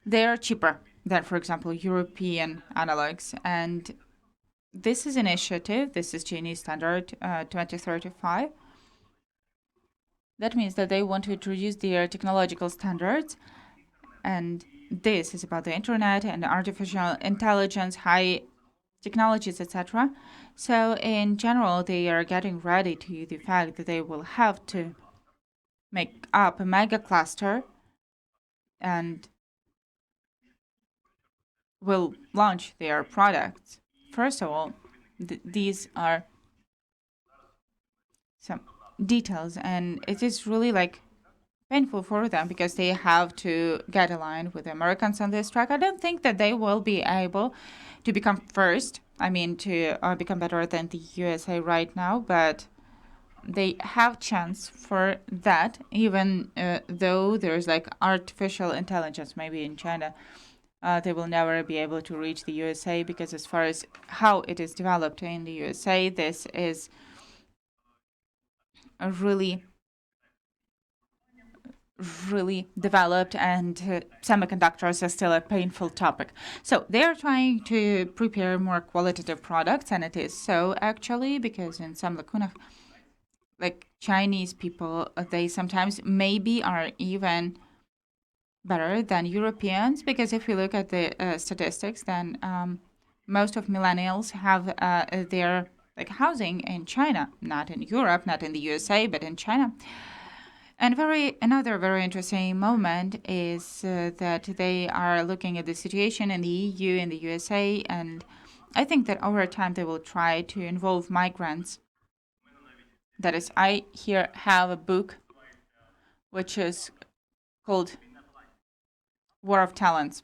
They are cheaper than, for example, European analogs. And this is initiative. This is Chinese standard 2035. That means that they want to introduce their technological standards, and this is about the internet and artificial intelligence, high technologies, etc. So in general, they are getting ready to the fact that they will have to make up a mega cluster and will launch their products. First of all, these are some details, and it is really like painful for them because they have to get aligned with the Americans on this track. I don't think that they will be able to become first. I mean, to become better than the USA right now, but they have chance for that, even though there's like artificial intelligence maybe in China. They will never be able to reach the USA because as far as how it is developed in the USA, this is a really developed, and semiconductors are still a painful topic. So they are trying to prepare more qualitative products, and it is so actually because in some lacuna, like Chinese people, they sometimes maybe are even better than Europeans, because if you look at the statistics, then most of millennials have their like housing in China, not in Europe, not in the USA, but in China. And another very interesting moment is that they are looking at the situation in the EU and the USA, and I think that over time they will try to involve migrants. That is, I here have a book which is called War of Talents.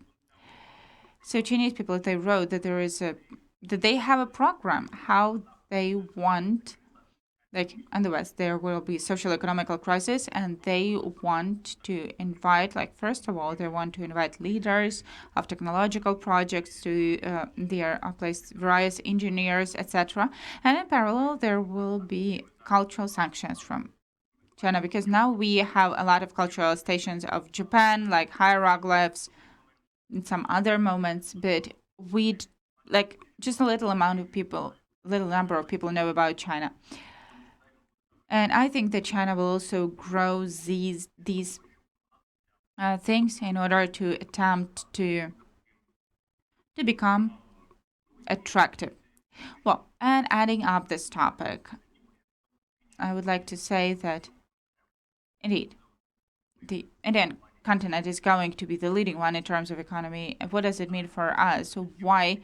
So Chinese people, they wrote that that they have a program how they want, like in the West, there will be social economical crisis, and they want to invite, like first of all, they want to invite leaders of technological projects to their place, various engineers, etc. And in parallel, there will be cultural sanctions from China, because now we have a lot of cultural stations of Japan, like hieroglyphs and some other moments, but we like just a little number of people know about China. And I think that China will also grow these things in order to attempt to become attractive. Well, and adding up this topic, I would like to say that indeed the Indian continent is going to be the leading one in terms of economy. What does it mean for us? So why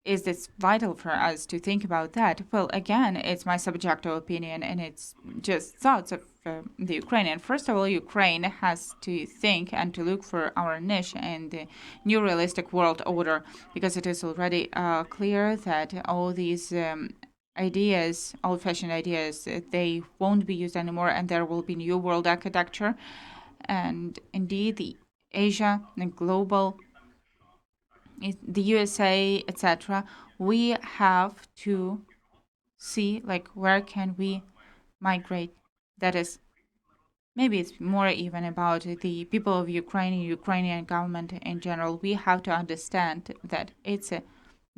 is this vital for us to think about that? Well, again, it's my subjective opinion, and it's just thoughts of the Ukrainian. First of all, Ukraine has to think and to look for our niche in the new realistic world order, because it is already clear that all these ideas, old-fashioned ideas, they won't be used anymore, and there will be new world architecture. And indeed, the Asia and global, the USA, etc., we have to see like where can we migrate. That is, maybe it's more even about the people of Ukrainian government in general. We have to understand that it's a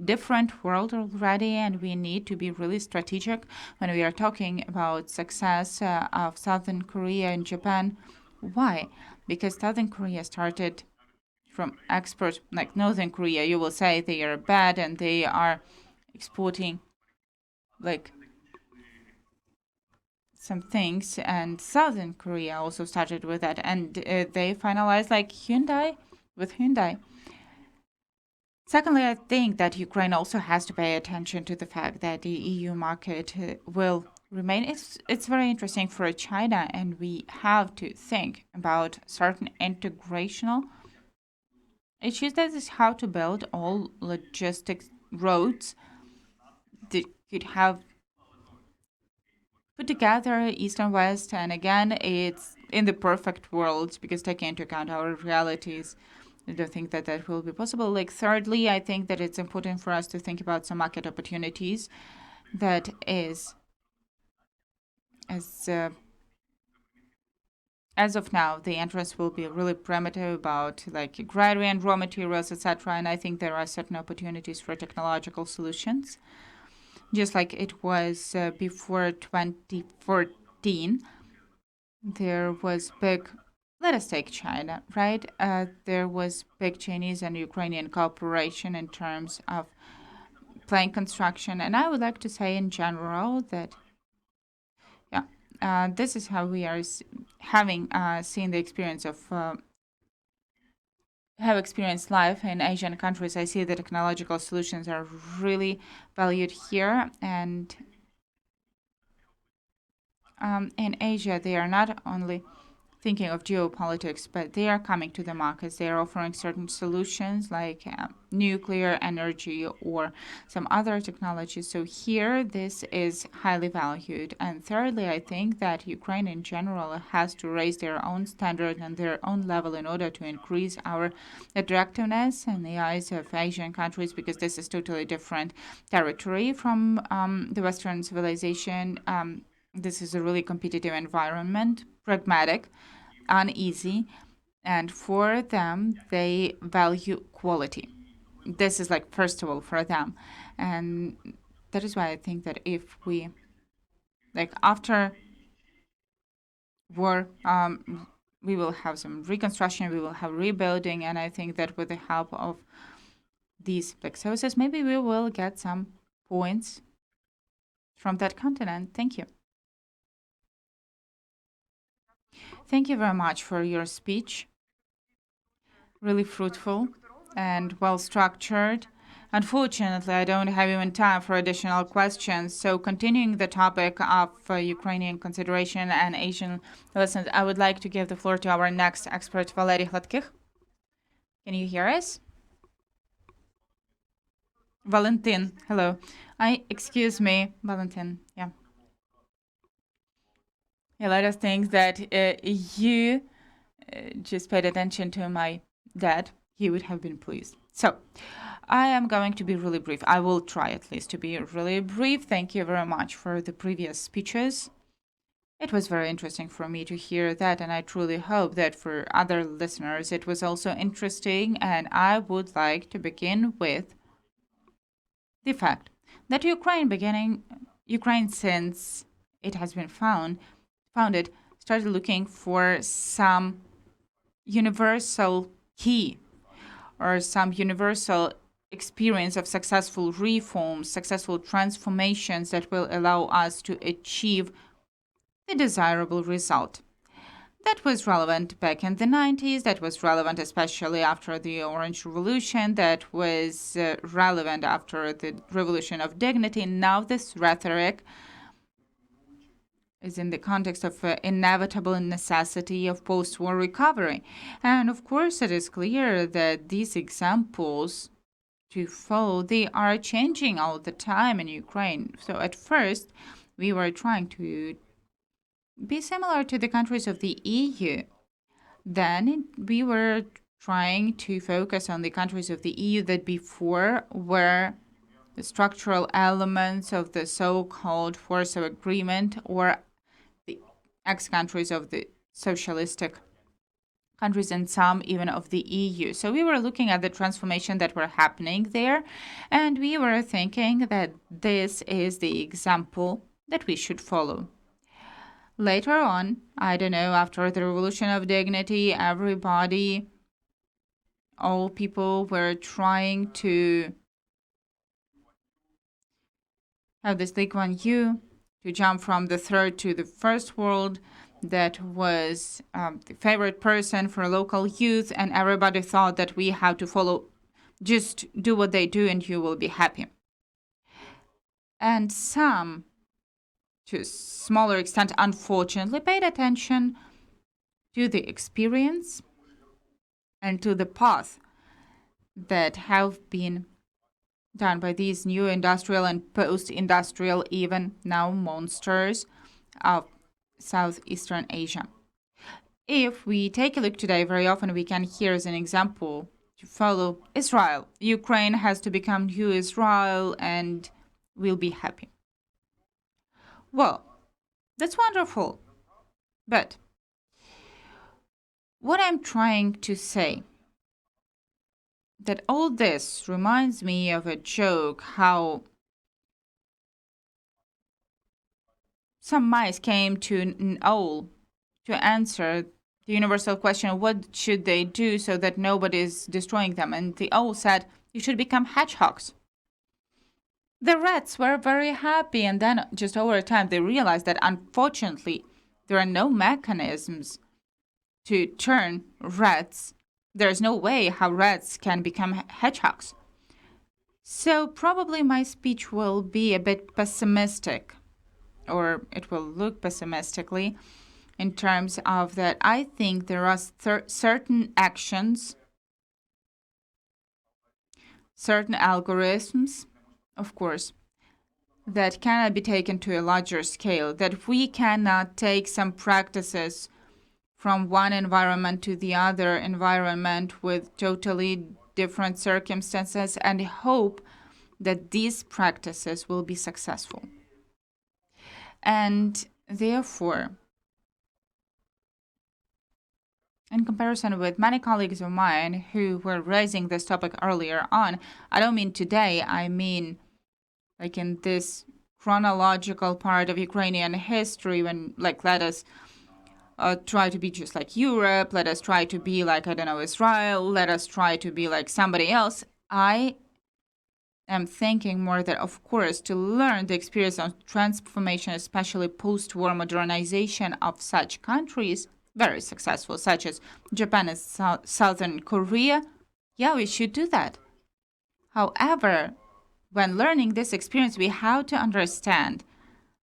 different world already, and we need to be really strategic when we are talking about success of Southern Korea and Japan. Why? Because Southern Korea started from experts like Northern Korea. You will say they are bad and they are exporting like some things, and Southern Korea also started with that, and they finalized like Hyundai. Secondly, I think that Ukraine also has to pay attention to the fact that the EU market will remain. It's very interesting for China, and we have to think about certain integrational issues. That is how to build all logistics roads that could have put together East and West. And again, it's in the perfect world, because taking into account our realities, I don't think that that will be possible. Like, thirdly, I think that it's important for us to think about some market opportunities. That is, as of now, the entrance will be really primitive about like agrarian raw materials, etc. And I think there are certain opportunities for technological solutions, just like it was before 2014. There was big. Let us take China, right? There was big Chinese and Ukrainian cooperation in terms of plane construction, and I would like to say in general that this is how we are having seen the experience of have experienced life in Asian countries. I see the technological solutions are really valued here, and in Asia they are not only thinking of geopolitics, but they are coming to the markets. They are offering certain solutions like nuclear energy or some other technologies. So here, this is highly valued. And thirdly, I think that Ukraine in general has to raise their own standard and their own level in order to increase our attractiveness in the eyes of Asian countries, because this is totally different territory from the Western civilization. This is a really competitive environment, pragmatic, uneasy, and for them, they value quality. This is like, first of all, for them. And that is why I think that if we, like, after war, we will have some reconstruction, we will have rebuilding, and I think that with the help of these like services, maybe we will get some points from that continent. Thank you. Thank you very much for your speech. Really fruitful and well structured. Unfortunately, I don't have even time for additional questions. So, continuing the topic of Ukrainian consideration and Asian lessons, I would like to give the floor to our next expert, Valentyn Gladkykh. Can you hear us? Valentyn, hello. Excuse me, Valentyn. Yeah. Let us think that you just paid attention to my dad. He would have been pleased. So, I am going to be really brief. I will try at least to be really brief. Thank you very much for the previous speeches. It was very interesting for me to hear that, and I truly hope that for other listeners it was also interesting. And I would like to begin with the fact that Ukraine, since it has been founded, started looking for some universal key or some universal experience of successful reforms, successful transformations that will allow us to achieve the desirable result. That was relevant back in the 90s. That was relevant especially after the Orange Revolution. That was relevant after the Revolution of Dignity. Now this rhetoric is in the context of inevitable necessity of post-war recovery. And of course, it is clear that these examples to follow, they are changing all the time in Ukraine. So at first, we were trying to be similar to the countries of the EU. Then we were trying to focus on the countries of the EU that before were the structural elements of the so-called Warsaw Agreement, or the ex-countries of the socialistic countries, and some even of the EU. So we were looking at the transformation that were happening there, and we were thinking that this is the example that we should follow. Later on, I don't know, after the Revolution of Dignity, all people were trying to have this Lee Kuan Yew to jump from the third to the first world. That was the favorite person for local youth, and everybody thought that we have to follow, just do what they do and you will be happy. And some, to a smaller extent, unfortunately, paid attention to the experience and to the path that have been done by these new industrial and post-industrial, even now monsters of Southeastern Asia. If we take a look today, very often we can hear as an example to follow Israel. Ukraine has to become new Israel and we'll be happy. Well, that's wonderful. But what I'm trying to say, that all this reminds me of a joke, how some mice came to an owl to answer the universal question, what should they do so that nobody is destroying them? And the owl said, you should become hedgehogs. The rats were very happy, and then just over time they realized that unfortunately there are no mechanisms to turn rats. There's no way how rats can become hedgehogs. So probably my speech will be a bit pessimistic, or it will look pessimistically, in terms of that I think there are certain actions, certain algorithms, of course, that cannot be taken to a larger scale, that we cannot take some practices from one environment to the other environment with totally different circumstances and hope that these practices will be successful. And therefore, in comparison with many colleagues of mine who were raising this topic earlier on, I don't mean today, I mean like in this chronological part of Ukrainian history when, like, let us try to be just like Europe, let us try to be like, I don't know, Israel, let us try to be like somebody else. I am thinking more that, of course, to learn the experience of transformation, especially post-war modernization of such countries, very successful, such as Japan and Southern Korea, yeah, we should do that. However, when learning this experience, we have to understand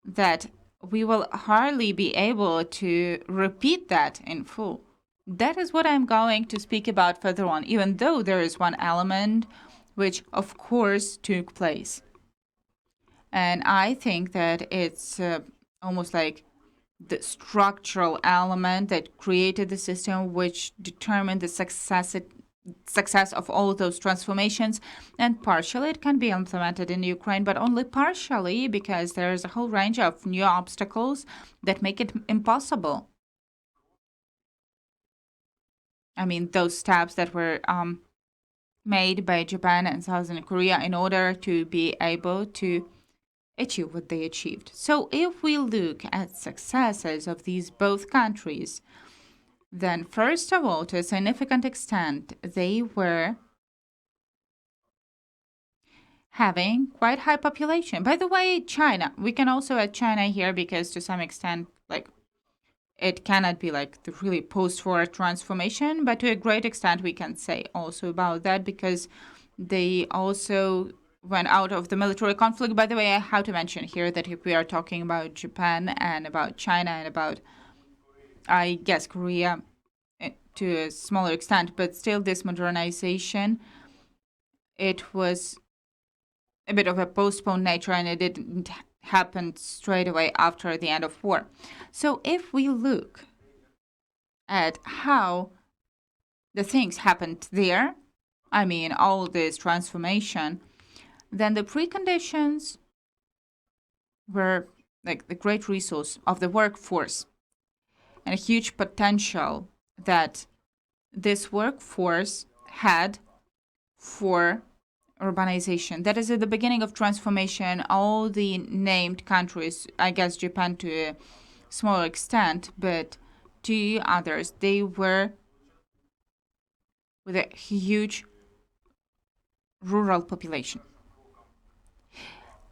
that we will hardly be able to repeat that in full. That is what I'm going to speak about further on, even though there is one element which, of course, took place. And I think that it's almost like the structural element that created the system which determined the success of all those transformations, and partially it can be implemented in Ukraine, but only partially because there's a whole range of new obstacles that make it impossible. I mean, those steps that were made by Japan and Southern Korea in order to be able to achieve what they achieved. So if we look at successes of these both countries, then first of all, to a significant extent, they were having quite high population. By the way, China, we can also add China here because to some extent, like, it cannot be like the really post-war transformation, but to a great extent we can say also about that because they also went out of the military conflict. By the way, I have to mention here that if we are talking about Japan and about China and about, I guess, Korea to a smaller extent, but still this modernization, it was a bit of a postponed nature and it didn't happen straight away after the end of war. So if we look at how the things happened there, I mean, all this transformation, then the preconditions were like the great resource of the workforce and a huge potential that this workforce had for urbanization. That is at the beginning of transformation. All the named countries, I guess Japan to a smaller extent, but two others, they were with a huge rural population.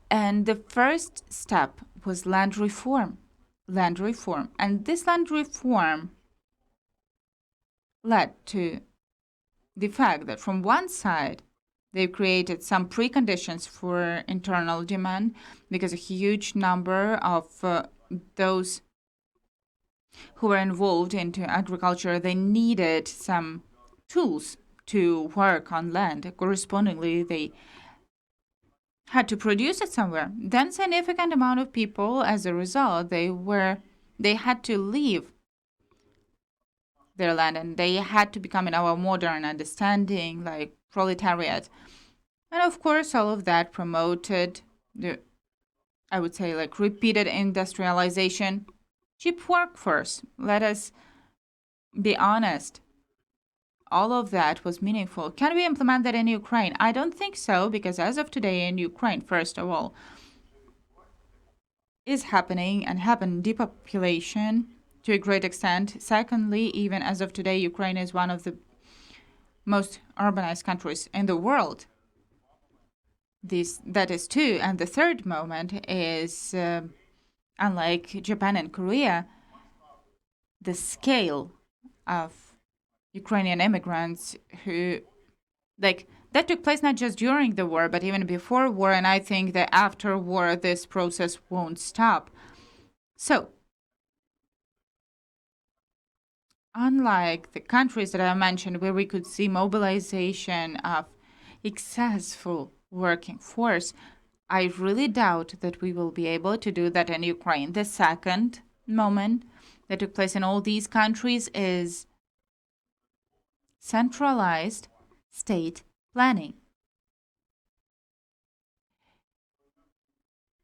And the first step was land reform. And this land reform led to the fact that from one side, they created some preconditions for internal demand because a huge number of those who were involved into agriculture, they needed some tools to work on land. Correspondingly, they had to produce it somewhere. Then significant amount of people, as a result, they had to leave their land, and they had to become in our modern understanding, like proletariat. And of course, all of that promoted the, I would say, like repeated industrialization, cheap workforce. Let us be honest. All of that was meaningful. Can we implement that in Ukraine? I don't think so, because as of today in Ukraine, first of all, is happening and happened depopulation to a great extent. Secondly, even as of today, Ukraine is one of the most urbanized countries in the world. That is two. And the third moment is, unlike Japan and Korea, the scale of Ukrainian immigrants who, like, that took place not just during the war, but even before war. And I think that after war, this process won't stop. So, unlike the countries that I mentioned, where we could see mobilization of excessful working force, I really doubt that we will be able to do that in Ukraine. The second moment that took place in all these countries is centralized state planning,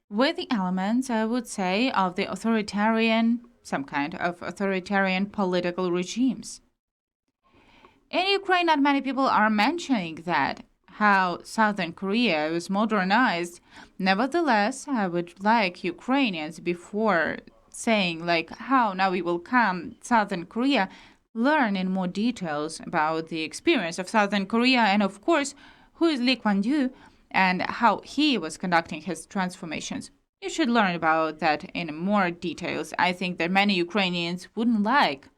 with the elements, I would say, of the authoritarian, some kind of authoritarian political regimes. In Ukraine, not many people are mentioning that, how Southern Korea was modernized. Nevertheless, I would like Ukrainians, before saying like how now we will come Southern Korea, learn in more details about the experience of Southern Korea, and of course, who is Lee Kuan-yew and how he was conducting his transformations. You should learn about that in more details. I think that many Ukrainians wouldn't like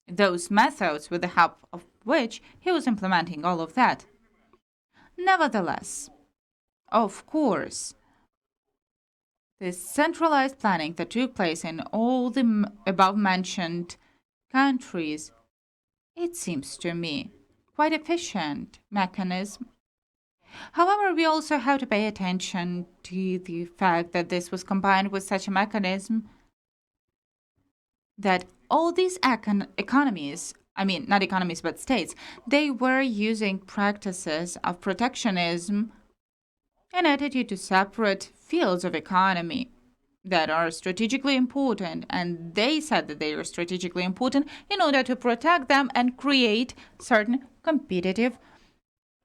those methods with the help of which he was implementing all of that. Nevertheless, of course, this centralized planning that took place in all the above-mentioned countries, it seems to me quite efficient mechanism. However, we also have to pay attention to the fact that this was combined with such a mechanism that all these economies, I mean, not economies, but states, they were using practices of protectionism, an attitude to separate fields of economy that are strategically important. And they said that they are strategically important in order to protect them and create certain competitive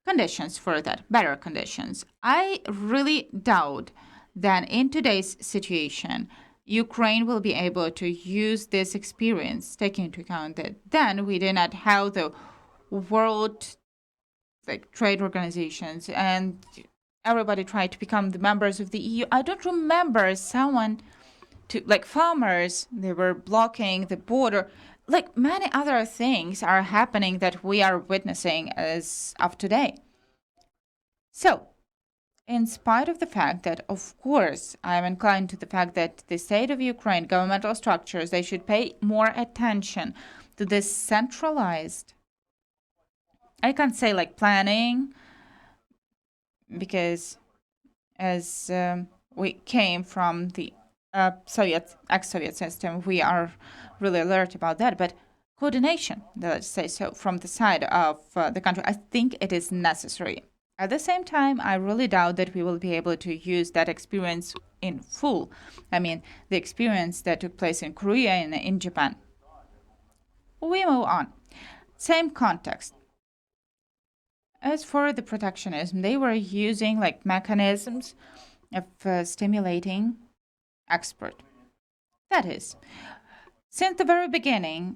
conditions for that, better conditions. I really doubt that in today's situation, Ukraine will be able to use this experience, taking into account that then we did not have the world like trade organizations and everybody tried to become the members of the EU. I don't remember someone to like farmers, they were blocking the border. Like many other things are happening that we are witnessing as of today. So, in spite of the fact that, of course, I am inclined to the fact that the state of Ukraine, governmental structures, they should pay more attention to this centralized, I can't say like planning, because as we came from the ex-Soviet system, we are really alert about that. But coordination, let's say so, from the side of the country, I think it is necessary. At the same time, I really doubt that we will be able to use that experience in full. I mean, the experience that took place in Korea and in Japan. We move on. Same context. As for the protectionism, they were using like mechanisms of stimulating export. That is, since the very beginning,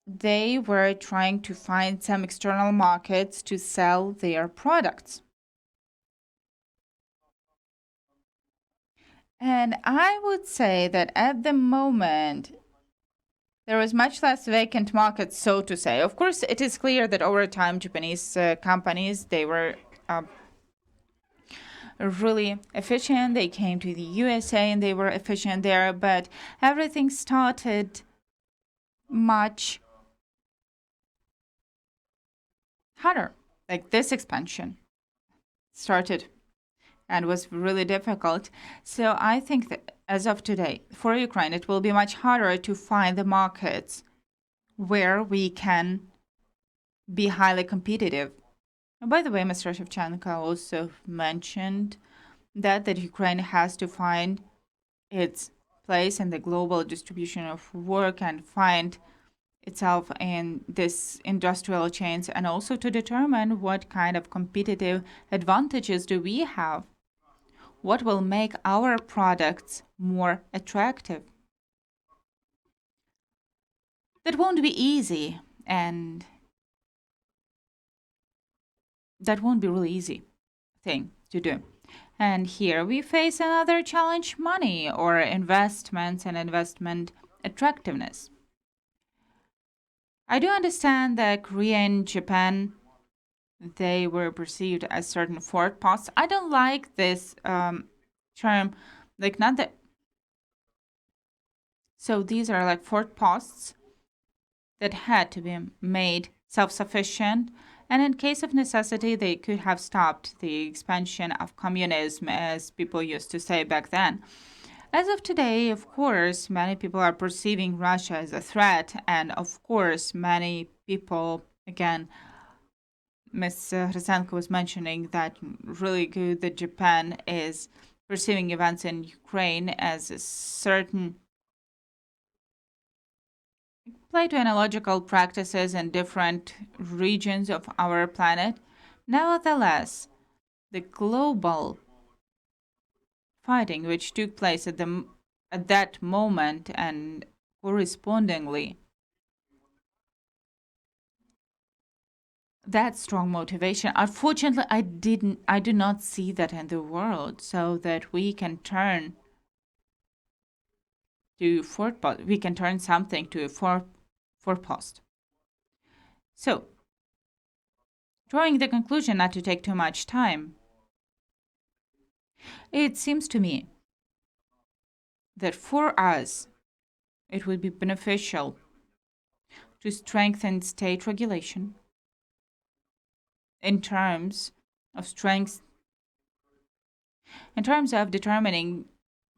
they were trying to find some external markets to sell their products. And I would say that at the moment, there is much less vacant market, so to say. Of course, it is clear that over time, Japanese companies, they were really efficient. They came to the USA and they were efficient there, but everything started much harder. Like this expansion started and was really difficult. So I think that as of today, for Ukraine, it will be much harder to find the markets where we can be highly competitive. And by the way, Mr. Shevchenko also mentioned that Ukraine has to find its place in the global distribution of work and find itself in this industrial chains, and also to determine what kind of competitive advantages do we have, what will make our products more attractive. That won't be easy, and that won't be really easy thing to do. And here we face another challenge: money, or investments and investment attractiveness. I do understand that Korea and Japan, they were perceived as certain forward posts. I don't like this term, like not that. So these are like forward posts that had to be made self-sufficient, and in case of necessity, they could have stopped the expansion of communism, as people used to say back then. As of today, of course, many people are perceiving Russia as a threat, and of course, many people, again, Ms. Hrytsenko was mentioning that really good that Japan is perceiving events in Ukraine as a certain play to analogical practices in different regions of our planet. Nevertheless, the global fighting which took place at that moment, and correspondingly that strong motivation, unfortunately I do not see that in the world, so that we can turn we can turn something to a forepost. So, drawing the conclusion, not to take too much time, it seems to me that for us it would be beneficial to strengthen state regulation in terms of determining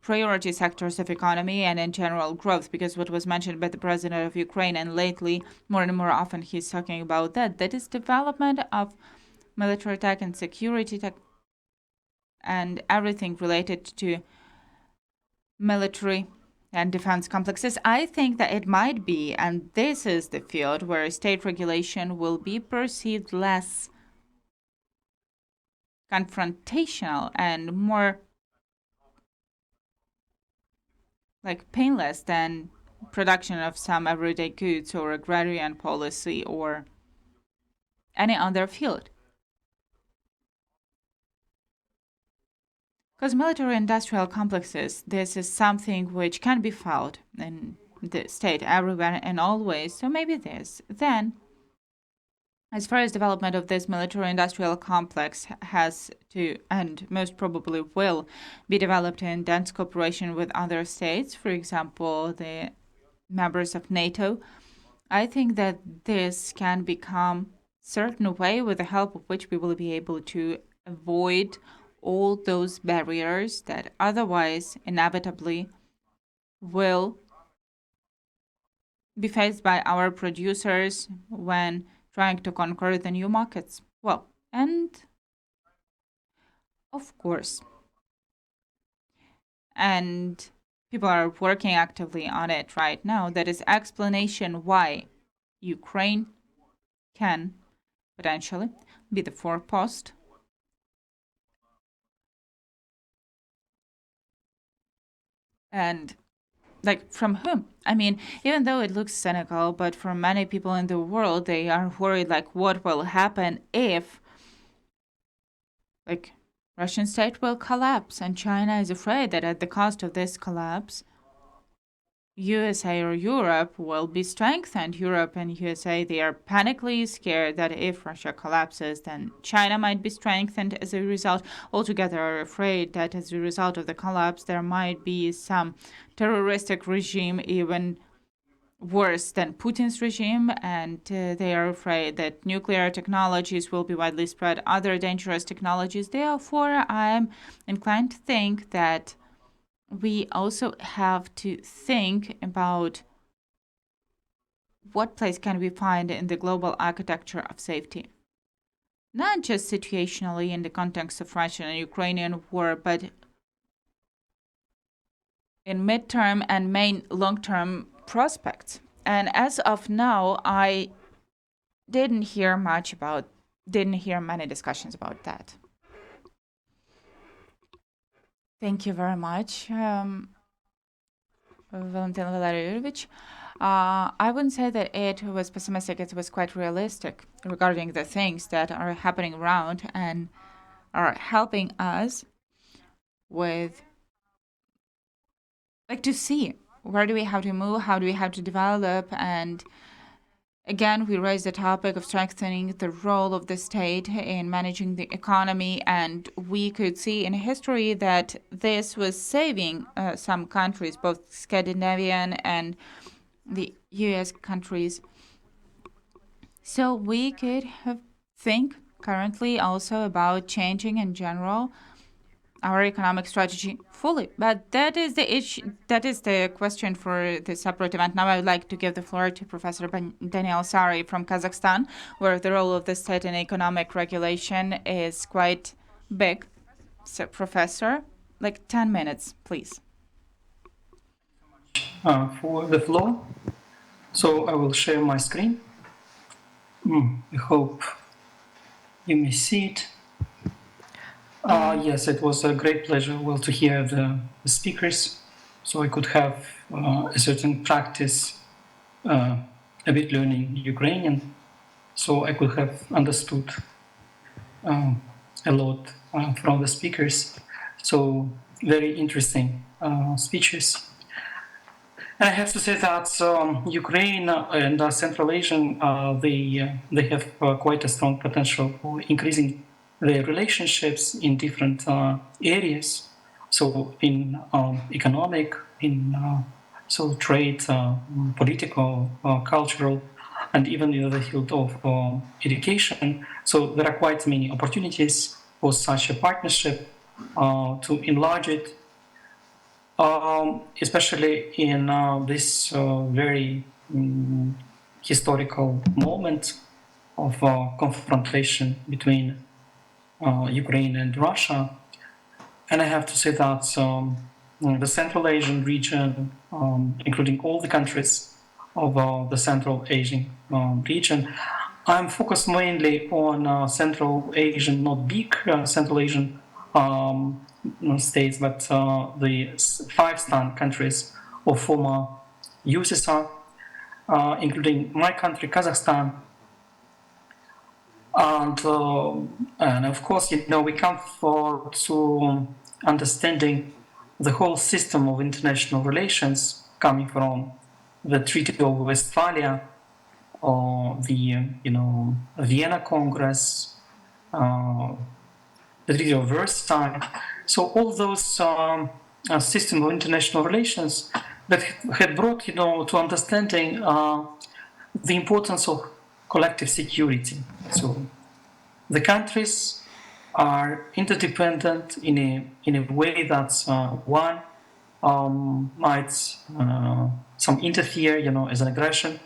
priority sectors of economy and in general growth, because what was mentioned by the president of Ukraine, and lately more and more often he's talking about that is development of military tech and security tech and everything related to military and defense complexes. I think that it might be, and this is the field where state regulation will be perceived less confrontational and more like painless than production of some everyday goods or agrarian policy or any other field. Because military industrial complexes, this is something which can be found in the state everywhere and always. So maybe this. Then, as far as development of this military industrial complex has to, and most probably will, be developed in dense cooperation with other states, for example, the members of NATO, I think that this can become certain way with the help of which we will be able to avoid all those barriers that otherwise inevitably will be faced by our producers when trying to conquer the new markets. Well, and of course, and people are working actively on it right now, that is explanation why Ukraine can potentially be the forepost and like from whom? I mean, even though it looks cynical, but for many people in the world, they are worried like what will happen if like Russian state will collapse, and China is afraid that at the cost of this collapse, USA or Europe will be strengthened. Europe and USA, they are panically scared that if Russia collapses, then China might be strengthened as a result. Altogether are afraid that as a result of the collapse, there might be some terroristic regime even worse than Putin's regime, and they are afraid that nuclear technologies will be widely spread, other dangerous technologies. Therefore, I'm inclined to think that we also have to think about what place can we find in the global architecture of safety. Not just situationally in the context of Russian and Ukrainian war, but in midterm and main long-term prospects. And as of now, I didn't hear many discussions about that. Thank you very much, Valentyn Valeryevich. I wouldn't say that it was pessimistic, it was quite realistic regarding the things that are happening around and are helping us with, to see where do we have to move, how do we have to develop, and again, we raised the topic of strengthening the role of the state in managing the economy, and we could see in history that this was saving some countries, both Scandinavian and the US countries. So we could think currently also about changing in general our economic strategy fully. But that is the issue. That is the question for the separate event. Now I would like to give the floor to Professor Daniel Sari from Kazakhstan, where the role of the state in economic regulation is quite big. So, Professor, 10 minutes, please. For the floor. So I will share my screen. I hope you may see it. Yes, it was a great pleasure to hear the speakers, so I could have a certain practice, a bit learning Ukrainian, so I could have understood a lot from the speakers. So very interesting speeches. And I have to say that Ukraine and Central Asia, they have quite a strong potential for increasing their relationships in different areas. So in economic, in trade, political, cultural, and even in the field of education. So there are quite many opportunities for such a partnership to enlarge it. Especially in this very historical moment of confrontation between Ukraine and Russia. And I have to say that the Central Asian region, including all the countries of the Central Asian region, I'm focused mainly on Central Asian, not big Central Asian states, but the 5 stan countries of former USSR, including my country, Kazakhstan. And of course, we come to understanding the whole system of international relations coming from the Treaty of Westphalia, or the Vienna Congress, the Treaty of Versailles. So all those system of international relations that had brought to understanding the importance of collective security. So the countries are interdependent in a way that one might some interfere, as an aggression,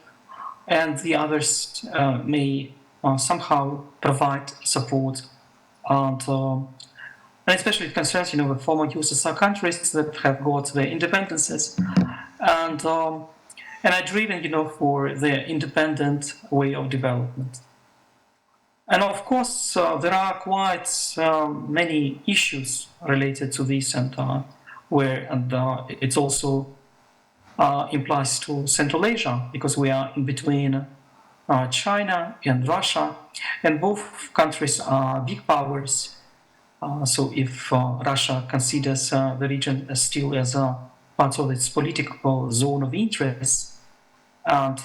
and the others may somehow provide support. And especially it concerns, the former USSR countries that have got their independences, and are driven, for their independent way of development. And of course, there are quite many issues related to this, and it's also implies to Central Asia, because we are in between China and Russia, and both countries are big powers. So if Russia considers the region still as part of its political zone of interest, and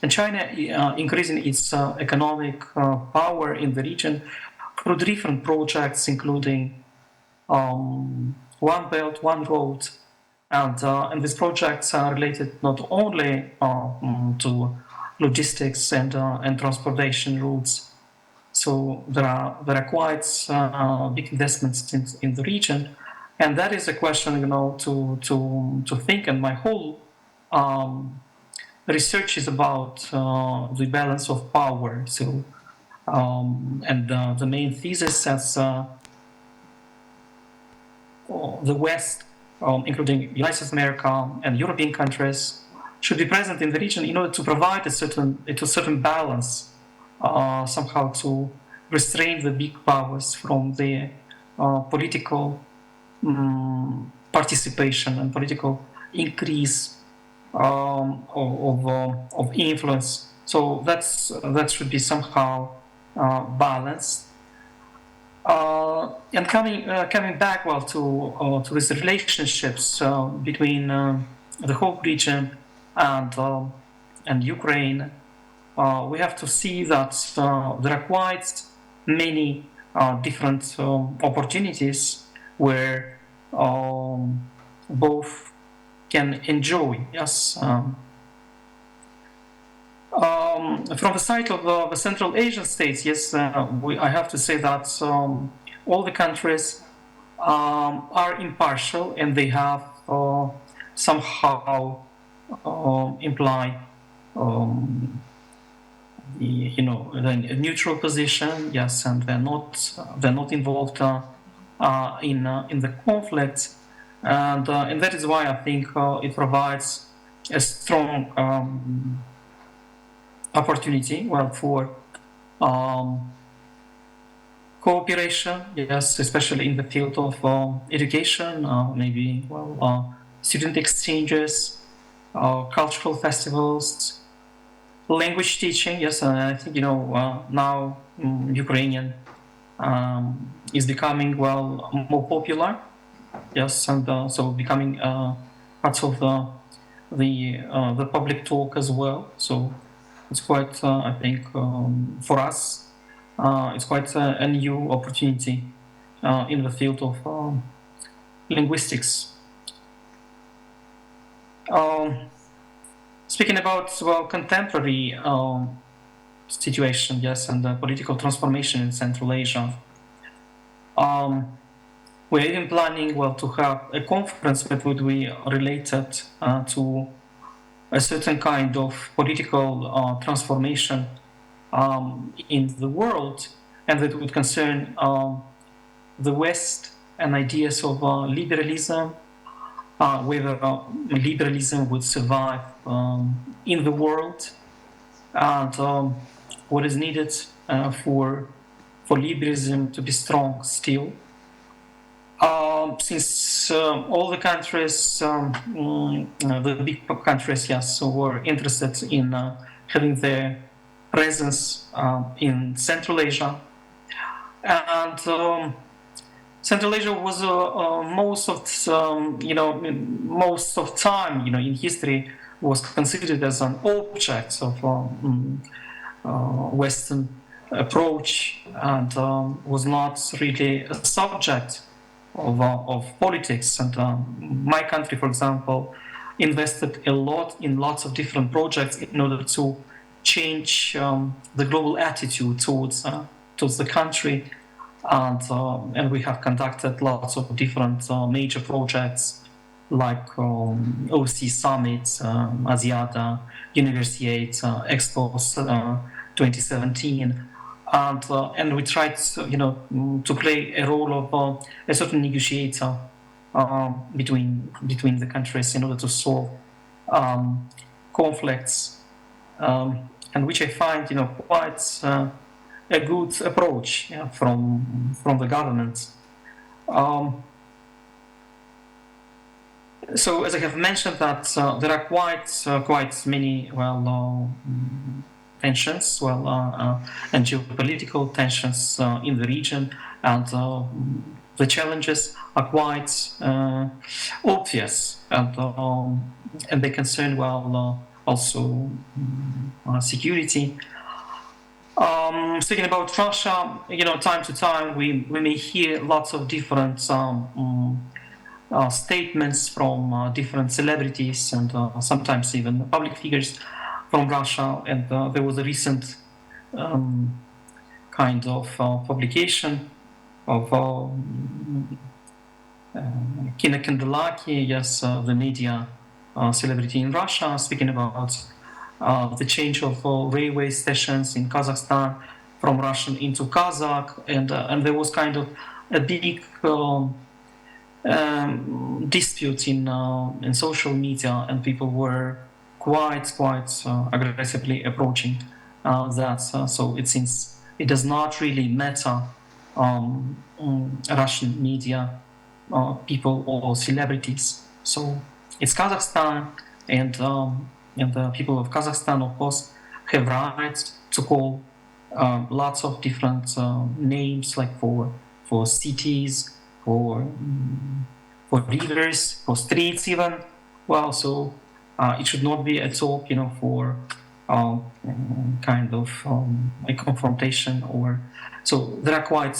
China increasing its economic power in the region through different projects, including One Belt, One Road, and these projects are related not only to logistics and transportation routes. So there are quite big investments in the region, And that is a question, to think. And my whole research is about the balance of power. So, and the main thesis as the West, including United States of America and European countries, should be present in the region in order to provide a certain balance, somehow to restrain the big powers from the political participation and political increase of influence. So that should be somehow balanced. And coming back to these relationships between the whole region and Ukraine, we have to see that there are quite many different opportunities where both can enjoy. Yes. From the side of the Central Asian states, yes, I have to say that all the countries are impartial, and they have somehow imply the neutral position. Yes, and they're not involved in the conflict, and that is why I think it provides a strong opportunity, for cooperation, yes, especially in the field of education, maybe student exchanges, cultural festivals, language teaching. Yes, I think now Ukrainian is becoming more popular. Yes, and so becoming part of the public talk as well. So it's quite, I think, for us, it's quite a new opportunity in the field of linguistics. Speaking about contemporary situation, yes, and the political transformation in Central Asia, we're even planning to have a conference that would be related to a certain kind of political transformation in the world, and that would concern the West and ideas of liberalism, whether liberalism would survive in the world, and what is needed for liberalism to be strong still. Since all the countries, the big countries, yes, were interested in having their presence in Central Asia, and Central Asia was most of time, in history, was considered as an object of Western approach, and was not really a subject of politics. And my country, for example, invested a lot in lots of different projects in order to change the global attitude towards the country, and we have conducted lots of different major projects like OC Summits, Asiada, Universiade, Expos 2017. And we tried, to play a role of a certain negotiator between the countries in order to solve conflicts, and which I find, quite a good approach from the government. So, as I have mentioned, that there are quite many tensions, and geopolitical tensions in the region, and the challenges are quite obvious, and they concern also security. Speaking about Russia, time to time we may hear lots of different statements from different celebrities and sometimes even public figures from Russia, and there was a recent kind of publication of Gladkykh, yes, the media celebrity in Russia, speaking about the change of railway stations in Kazakhstan from Russian into Kazakh, and there was kind of a big dispute in social media, and people were quite aggressively approaching that. So it seems it does not really matter Russian media people or celebrities. So it's Kazakhstan, and the people of Kazakhstan, of course, have rights to call lots of different names, like for cities, for rivers, for streets even. Well, so it should not be a talk, for kind of a confrontation, or so there are quite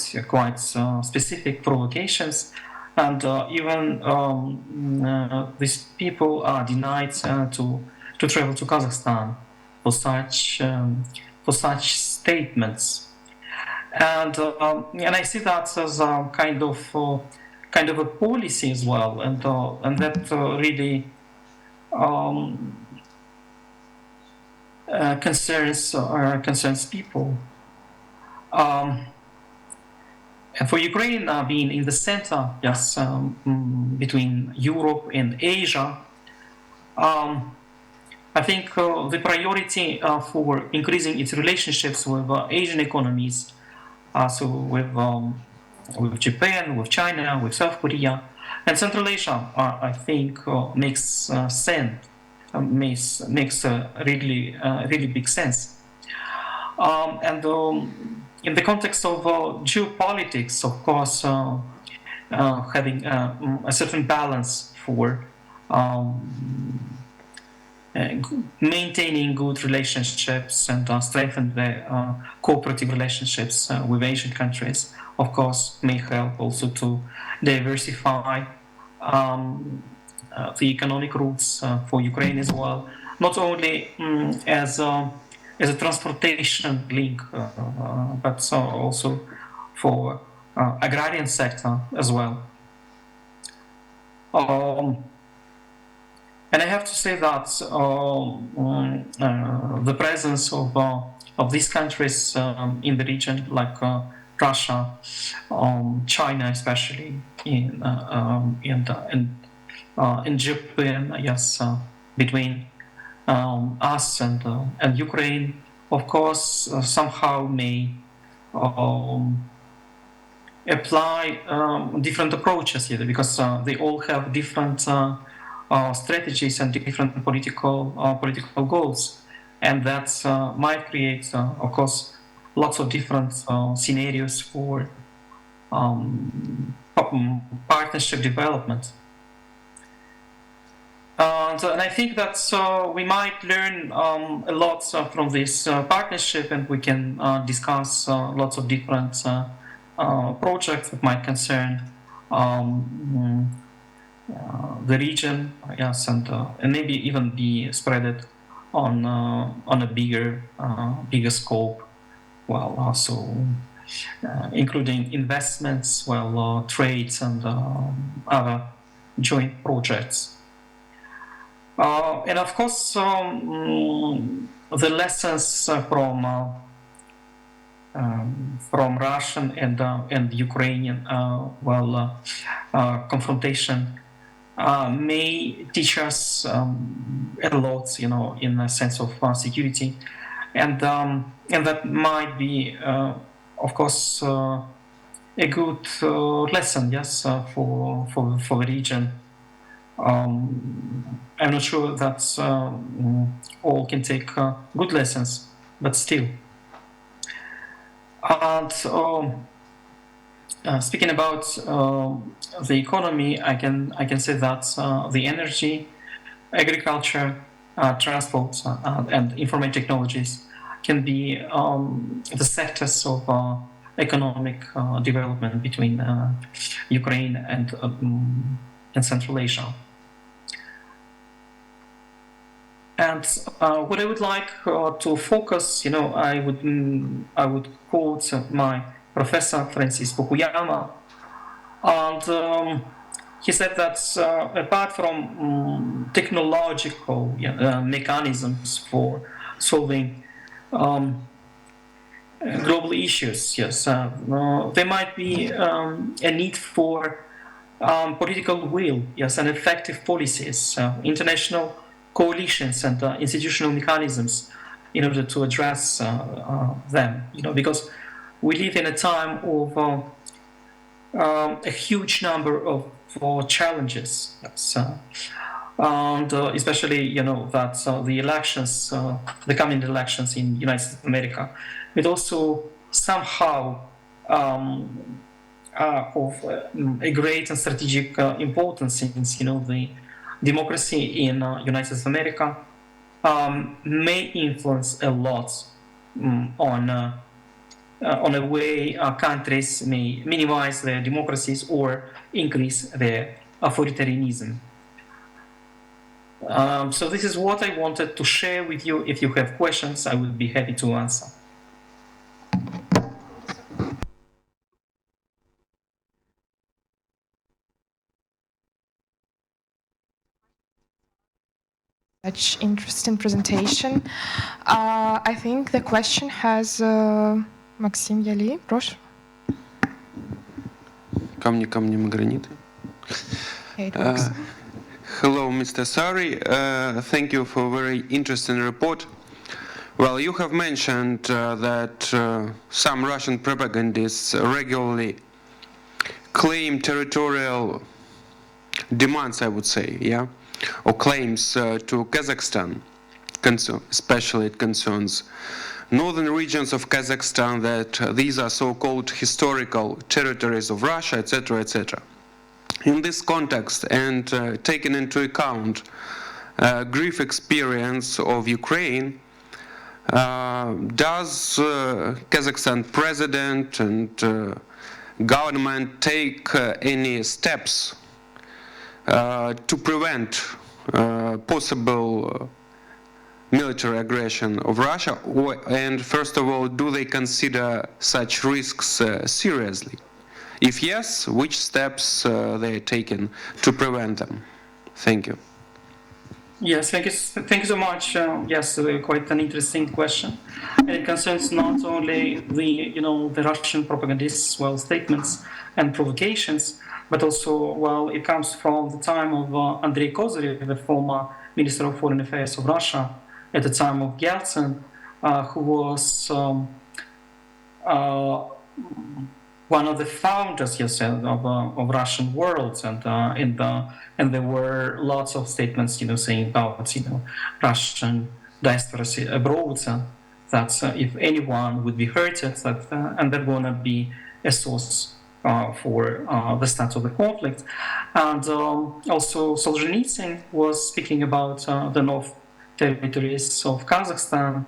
specific provocations, and even these people are denied to travel to Kazakhstan for such statements, and I see that as a kind of a policy as well, and that really concerns people. And for Ukraine being in the center, yes, between Europe and Asia, I think the priority for increasing its relationships with Asian economies, so with Japan, with China, with South Korea, and Central Asia, I think makes sense, makes really big sense, and in the context of geopolitics, of course, having a certain balance for maintaining good relationships and strengthen the cooperative relationships with Asian countries, of course, may help also to diversify the economic routes for Ukraine as well, not only as a transportation link, but also for agrarian sector as well. And I have to say that the presence of these countries in the region, like Russia, China, especially in Japan, yes, between us and Ukraine, of course, somehow may apply different approaches here, because they all have different strategies and different political goals, and that might create, of course, lots of different scenarios for partnership development. And I think that we might learn a lot from this partnership, and we can discuss lots of different projects that might concern the region, yes, and maybe even be spread on a bigger scope. Well, also including investments, well, trades, and other joint projects. And of course, the lessons from Russian and Ukrainian confrontation may teach us a lot, in a sense of security, and that might be, of course, a good lesson, yes, for the region. I'm not sure that all can take good lessons, but still. And speaking about the economy, I can say that the energy, agriculture, transport, and information technologies can be the sectors of economic development between Ukraine and Central Asia. And what I would like to focus, I would quote my professor Francis Fukuyama, and he said that apart from technological mechanisms for solving global issues, yes, there might be a need for political will, yes, and effective policies, international coalitions and institutional mechanisms in order to address them, because we live in a time of a huge number of challenges, yes, and especially that the elections, the coming elections in United States of America, but also somehow of a great and strategic importance, since the democracy in United States of America may influence a lot on a way countries may minimize their democracies or increase their authoritarianism. So this is what I wanted to share with you. If you have questions, I would be happy to answer. Such interesting presentation. I think the question has Maksym, Yali, прошу. Камни, граниты. Hello, Mr. Sari. Thank you for a very interesting report. Well, you have mentioned that some Russian propagandists regularly claim territorial demands, I would say, yeah, or claims to Kazakhstan, especially it concerns northern regions of Kazakhstan, that these are so-called historical territories of Russia, etc., etc. In this context, and taking into account grief experience of Ukraine, does Kazakhstan president and government take any steps to prevent possible military aggression of Russia? And first of all, do they consider such risks seriously? If yes, which steps they are taking to prevent them? Thank you. Yes, thank you so much. Yes, quite an interesting question. And it concerns not only the Russian propagandists' statements and provocations, but also it comes from the time of Andrei Kozyrev, the former Minister of Foreign Affairs of Russia, at the time of Yeltsin, who was one of the founders, yes, of Russian world, and there were lots of statements, saying about Russian diaspora abroad, that if anyone would be hurted, and they're gonna be a source for the start of the conflict. And also Solzhenitsyn was speaking about the North territories of Kazakhstan,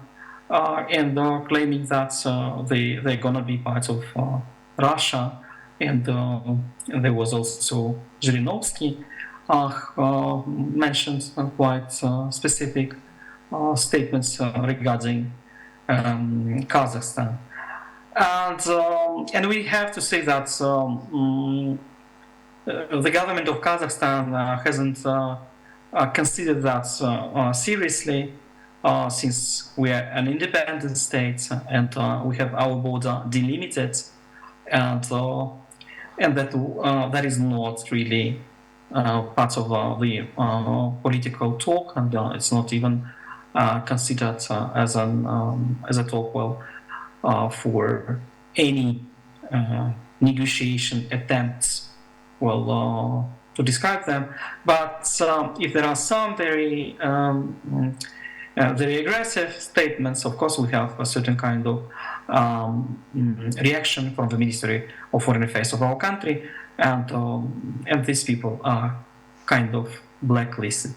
and claiming that they're gonna be part of Russia, and there was also Zhirinovsky mentioned quite specific statements regarding Kazakhstan, and we have to say that the government of Kazakhstan hasn't considered that seriously, since we are an independent state and we have our border delimited. And that is not really part of the political talk, and it's not even considered as a talk for any negotiation attempts to describe them. But if there are some very aggressive statements, of course we have a certain kind of reaction from the Ministry of Foreign Affairs of our country, and these people are kind of blacklisted.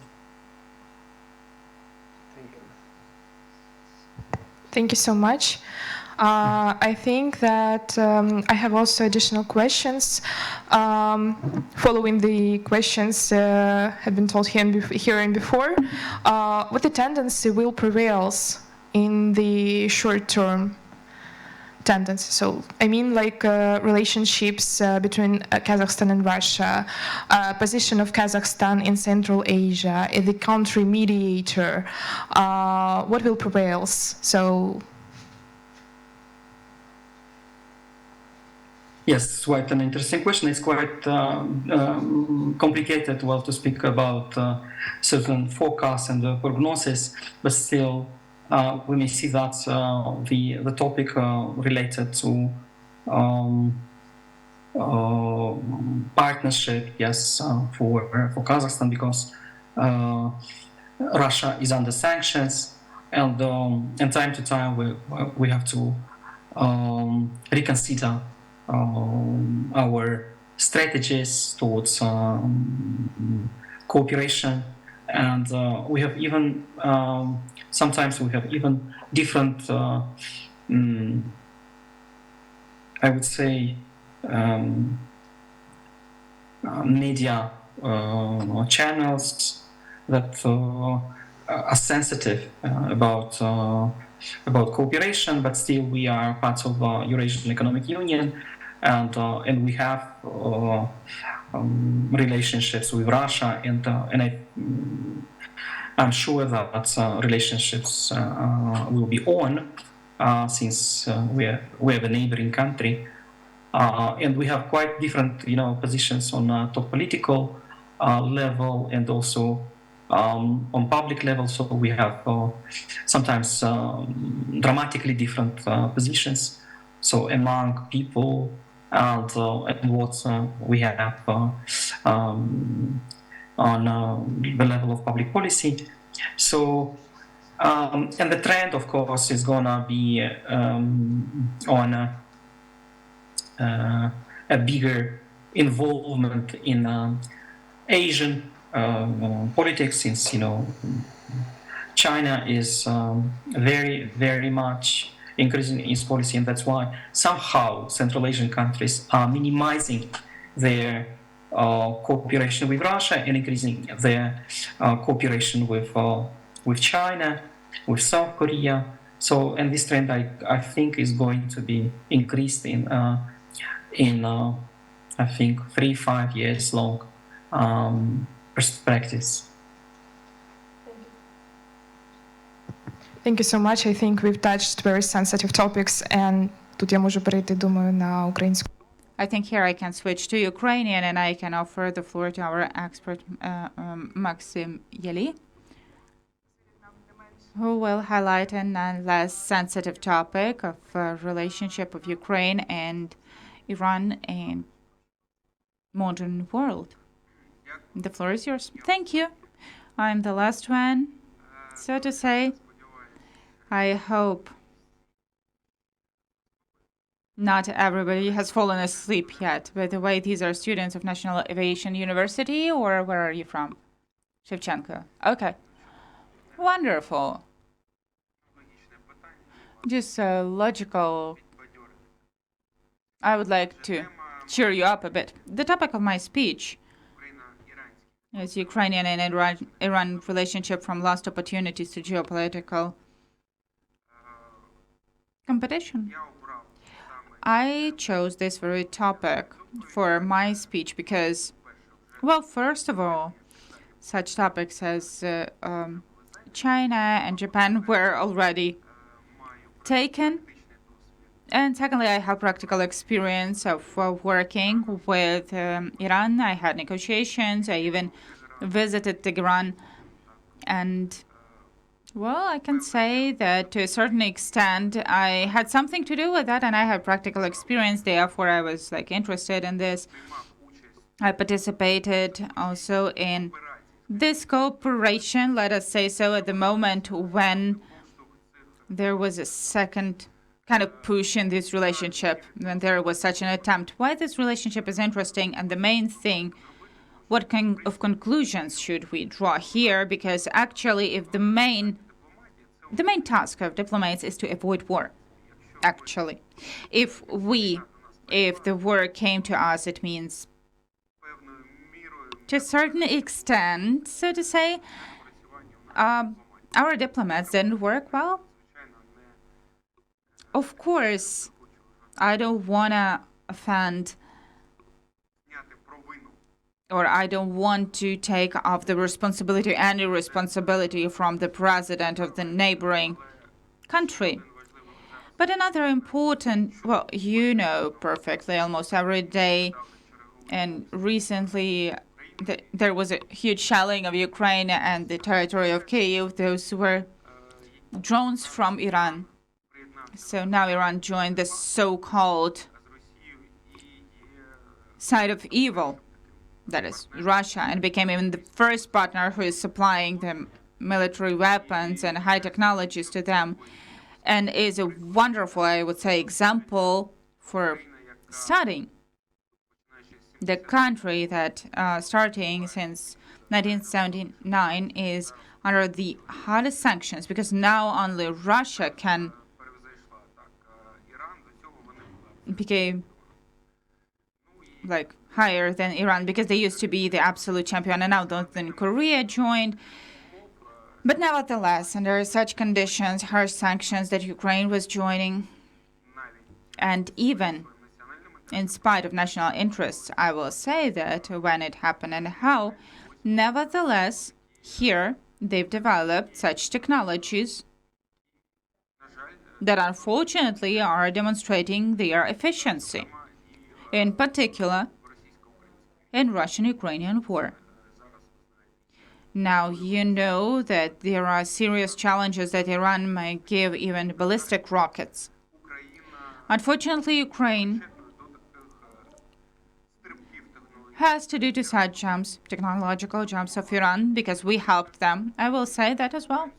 Thank you so much. I think that I have also additional questions following the questions had been told here and before. What the tendency will prevails in the short term tendency. So I mean like relationships between Kazakhstan and Russia, position of Kazakhstan in Central Asia, the country mediator, what will prevail? So yes, it's quite an interesting question. It's quite complicated, well, to speak about certain forecasts and prognosis, but still we may see that the topic related to partnership, yes, for Kazakhstan, because Russia is under sanctions, and time to time we have to reconsider our strategies towards cooperation, and we have even sometimes we have even different I would say media channels that are sensitive about cooperation, but still we are part of Eurasian Economic Union, and we have relationships with Russia, and I'm sure that relationships will be on since we have a neighboring country, and we have quite different positions on top political level and also on public level. So we have sometimes dramatically different positions. So among people and what we have on the level of public policy. So and the trend, of course, is gonna be on a bigger involvement in Asian politics, since China is very, very much increasing its policy, and that's why somehow Central Asian countries are minimizing their cooperation with Russia and increasing their cooperation with China, with South Korea. So, and this trend, I think, is going to be increased in I think 3-5 years long perspectives. Thank you so much. I think we've touched very sensitive topics, and тут я можу перейти, думаю, на українську. I think here I can switch to Ukrainian, and I can offer the floor to our expert, Maksym Yali, who will highlight a less sensitive topic of relationship of Ukraine and Iran and modern world. The floor is yours. Thank you. I'm the last one, so to say. I hope not everybody has fallen asleep yet. By the way, these are students of National Aviation University, or where are you from? Shevchenko. Okay. Wonderful. Just a logical. I would like to cheer you up a bit. The topic of my speech is Ukrainian and Iran relationship, from lost opportunities to geopolitical competition. I chose this very topic for my speech because, well, first of all, such topics as China and Japan were already taken. And secondly, I have practical experience of working with Iran. I had negotiations. I even visited Tehran. And, well, I can say that to a certain extent, I had something to do with that, and I had practical experience. Therefore, I was interested in this. I participated also in this cooperation, let us say so, at the moment when there was a second kind of push in this relationship, when there was such an attempt. Why this relationship is interesting, and the main thing, what kind of conclusions should we draw here? Because actually, if the main task of diplomats is to avoid war, actually, if the war came to us, it means to a certain extent, so to say, our diplomats didn't work well. Of course, I don't want to offend, or I don't want to take off the responsibility, any responsibility from the president of the neighboring country. But another important, well, you know perfectly, almost every day, and recently there was a huge shelling of Ukraine and the territory of Kyiv. Those were drones from Iran. So now Iran joined the so-called side of evil, that is Russia, and became even the first partner who is supplying them military weapons and high technologies to them, and is a wonderful, I would say, example for studying. The country that, starting since 1979, is under the hardest sanctions, because now only Russia can became like higher than Iran, because they used to be the absolute champion, and now Northern Korea joined. But nevertheless, under such conditions, harsh sanctions that Ukraine was joining, and even in spite of national interests, I will say that when it happened and how, nevertheless, here they've developed such technologies that unfortunately are demonstrating their efficiency, in particular in Russian-Ukrainian war. Now, you know that there are serious challenges that Iran might give even ballistic rockets. Unfortunately, Ukraine has to do to such jumps, technological jumps of Iran, because we helped them. I will say that as well.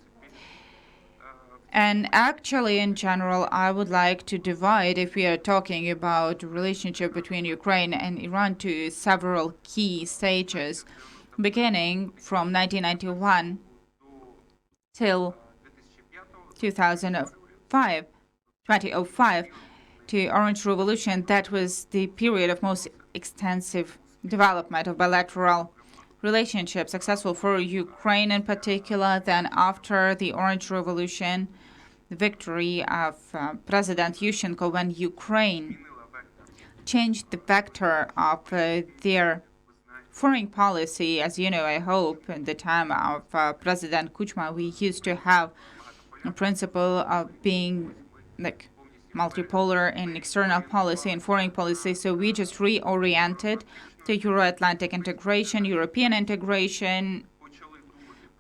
And actually, in general, I would like to divide, if we are talking about the relationship between Ukraine and Iran, to several key stages, beginning from 1991 till 2005, to Orange Revolution. That was the period of most extensive development of bilateral relationship, successful for Ukraine in particular. Then after the Orange Revolution, the victory of President Yushchenko, when Ukraine changed the vector of their foreign policy. As you know, I hope, at the time of President Kuchma, we used to have a principle of being like multipolar in external policy and foreign policy. So we just reoriented to Euro-Atlantic integration, European integration.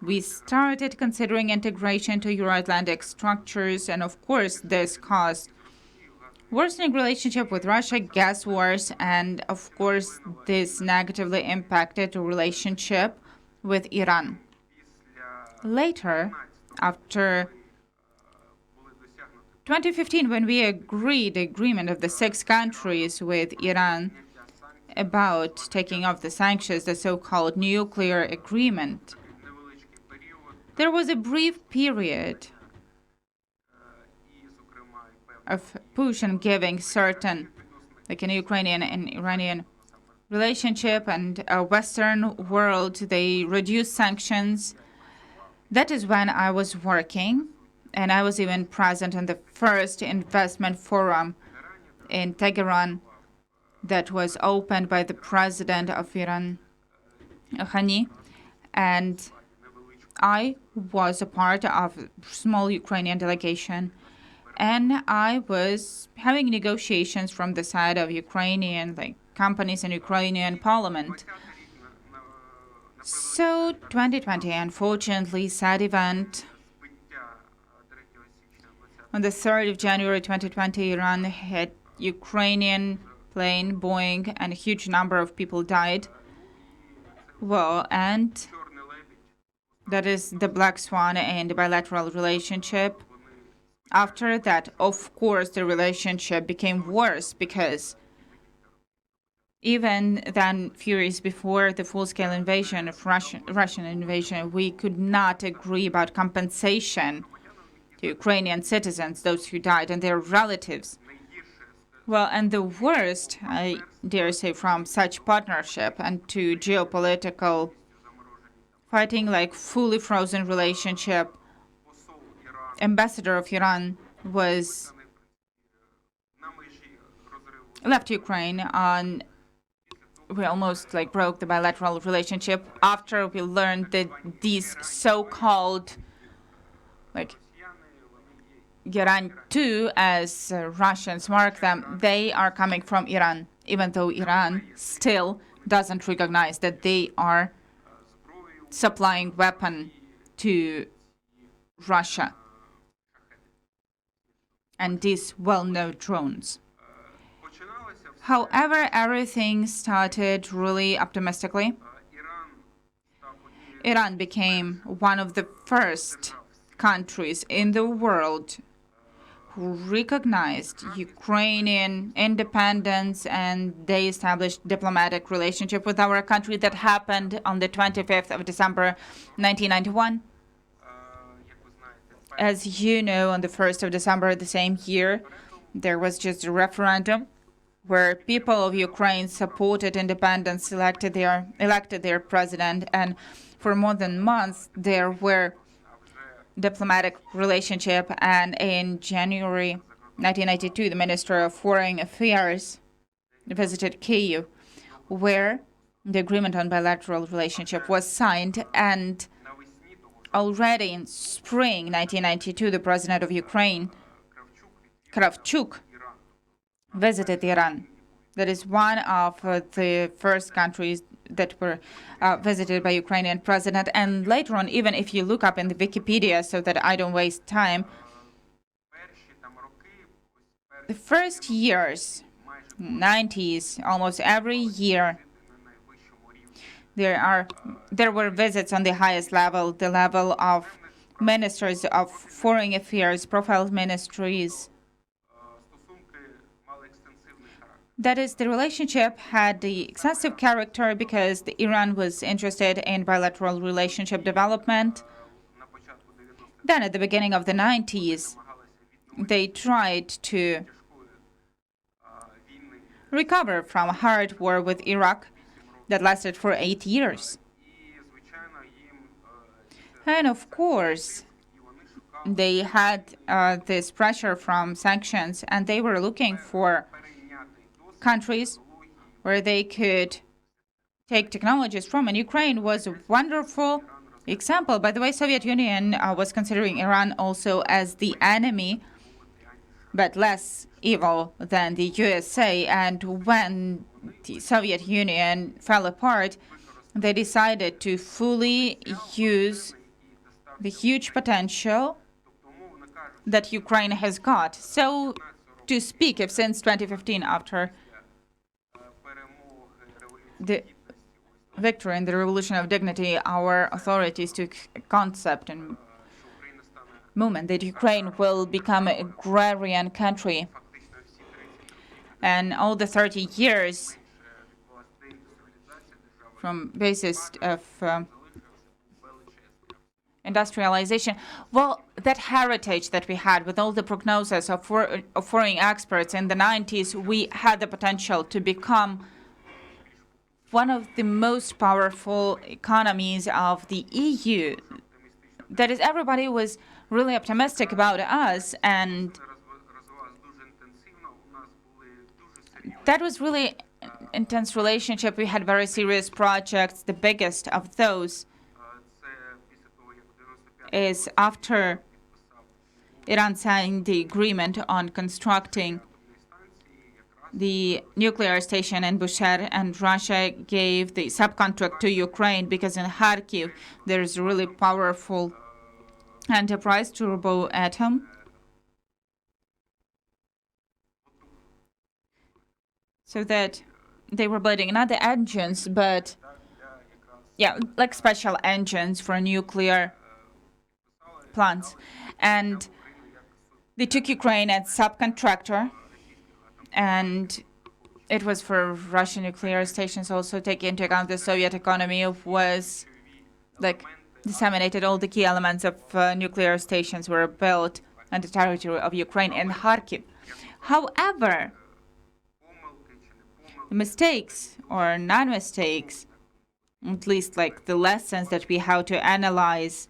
We started considering integration to Euro-Atlantic structures, and of course this caused worsening relationship with Russia, gas wars, and of course this negatively impacted the relationship with Iran. Later, after 2015, when we agreed the agreement of the 6 countries with Iran about taking off the sanctions, the so-called nuclear agreement, there was a brief period of push and giving certain, like in Ukrainian and Iranian relationship and a Western world, they reduced sanctions. That is when I was working, and I was even present in the first investment forum in Tehran that was opened by the president of Iran, Rouhani, and I was a part of a small Ukrainian delegation, and I was having negotiations from the side of Ukrainian companies and Ukrainian parliament. So 2020, unfortunately, sad event. On the 3rd of January 2020, Iran hit Ukrainian plane, Boeing, and a huge number of people died. Well, and that is the black swan in the bilateral relationship. After that, of course, the relationship became worse, because even then, few years before the full-scale invasion of Russian invasion, we could not agree about compensation to Ukrainian citizens, those who died, and their relatives. Well, and the worst, I dare say, from such partnership and to geopolitical fighting, like fully frozen relationship, ambassador of Iran was left Ukraine on. We almost broke the bilateral relationship after we learned that these so-called Iran 2, as Russians mark them, they are coming from Iran, even though Iran still doesn't recognize that they are supplying weapon to Russia and these well-known drones. However, everything started really optimistically. Iran became one of the first countries in the world who recognized Ukrainian independence, and they established diplomatic relationship with our country. That happened on the 25th of December, 1991. As you know, on the 1st of December the same year, there was just a referendum where people of Ukraine supported independence, elected their president, and for more than a month there were diplomatic relationship. And in January 1992, the Minister of Foreign Affairs visited Kyiv, where the agreement on bilateral relationship was signed. And already in spring 1992, the president of Ukraine, Kravchuk, visited Iran. That is one of the first countries that were visited by Ukrainian president. And later on, even if you look up in the Wikipedia so that I don't waste time, the first years, 90s, almost every year, there were visits on the highest level, the level of ministers of foreign affairs, profile ministries. That is, the relationship had the excessive character because Iran was interested in bilateral relationship development. Then at the beginning of the 90s, they tried to recover from a hard war with Iraq that lasted for 8 years. And of course, they had this pressure from sanctions, and they were looking for countries where they could take technologies from. And Ukraine was a wonderful example. By the way, Soviet Union was considering Iran also as the enemy, but less evil than the USA. And when the Soviet Union fell apart, they decided to fully use the huge potential that Ukraine has got. So to speak, if since 2015, after the victory in the Revolution of Dignity, our authorities took a concept and movement that Ukraine will become an agrarian country. And all the 30 years from basis of industrialization, well, that heritage that we had with all the prognosis of foreign experts in the 90s, we had the potential to become one of the most powerful economies of the EU. That is, everybody was really optimistic about us, and that was really intense relationship. We had very serious projects. The biggest of those is after Iran signed the agreement on constructing the nuclear station in Bushehr, and Russia gave the subcontract to Ukraine because in Kharkiv there's a really powerful enterprise, Charitable atom. So that they were building not the engines, but like special engines for nuclear plants. And they took Ukraine as subcontractor, and it was for Russian nuclear stations. Also take into account the Soviet economy was disseminated. All the key elements of nuclear stations were built on the territory of Ukraine and Kharkiv. However, the mistakes or non-mistakes, at least the lessons that we have to analyze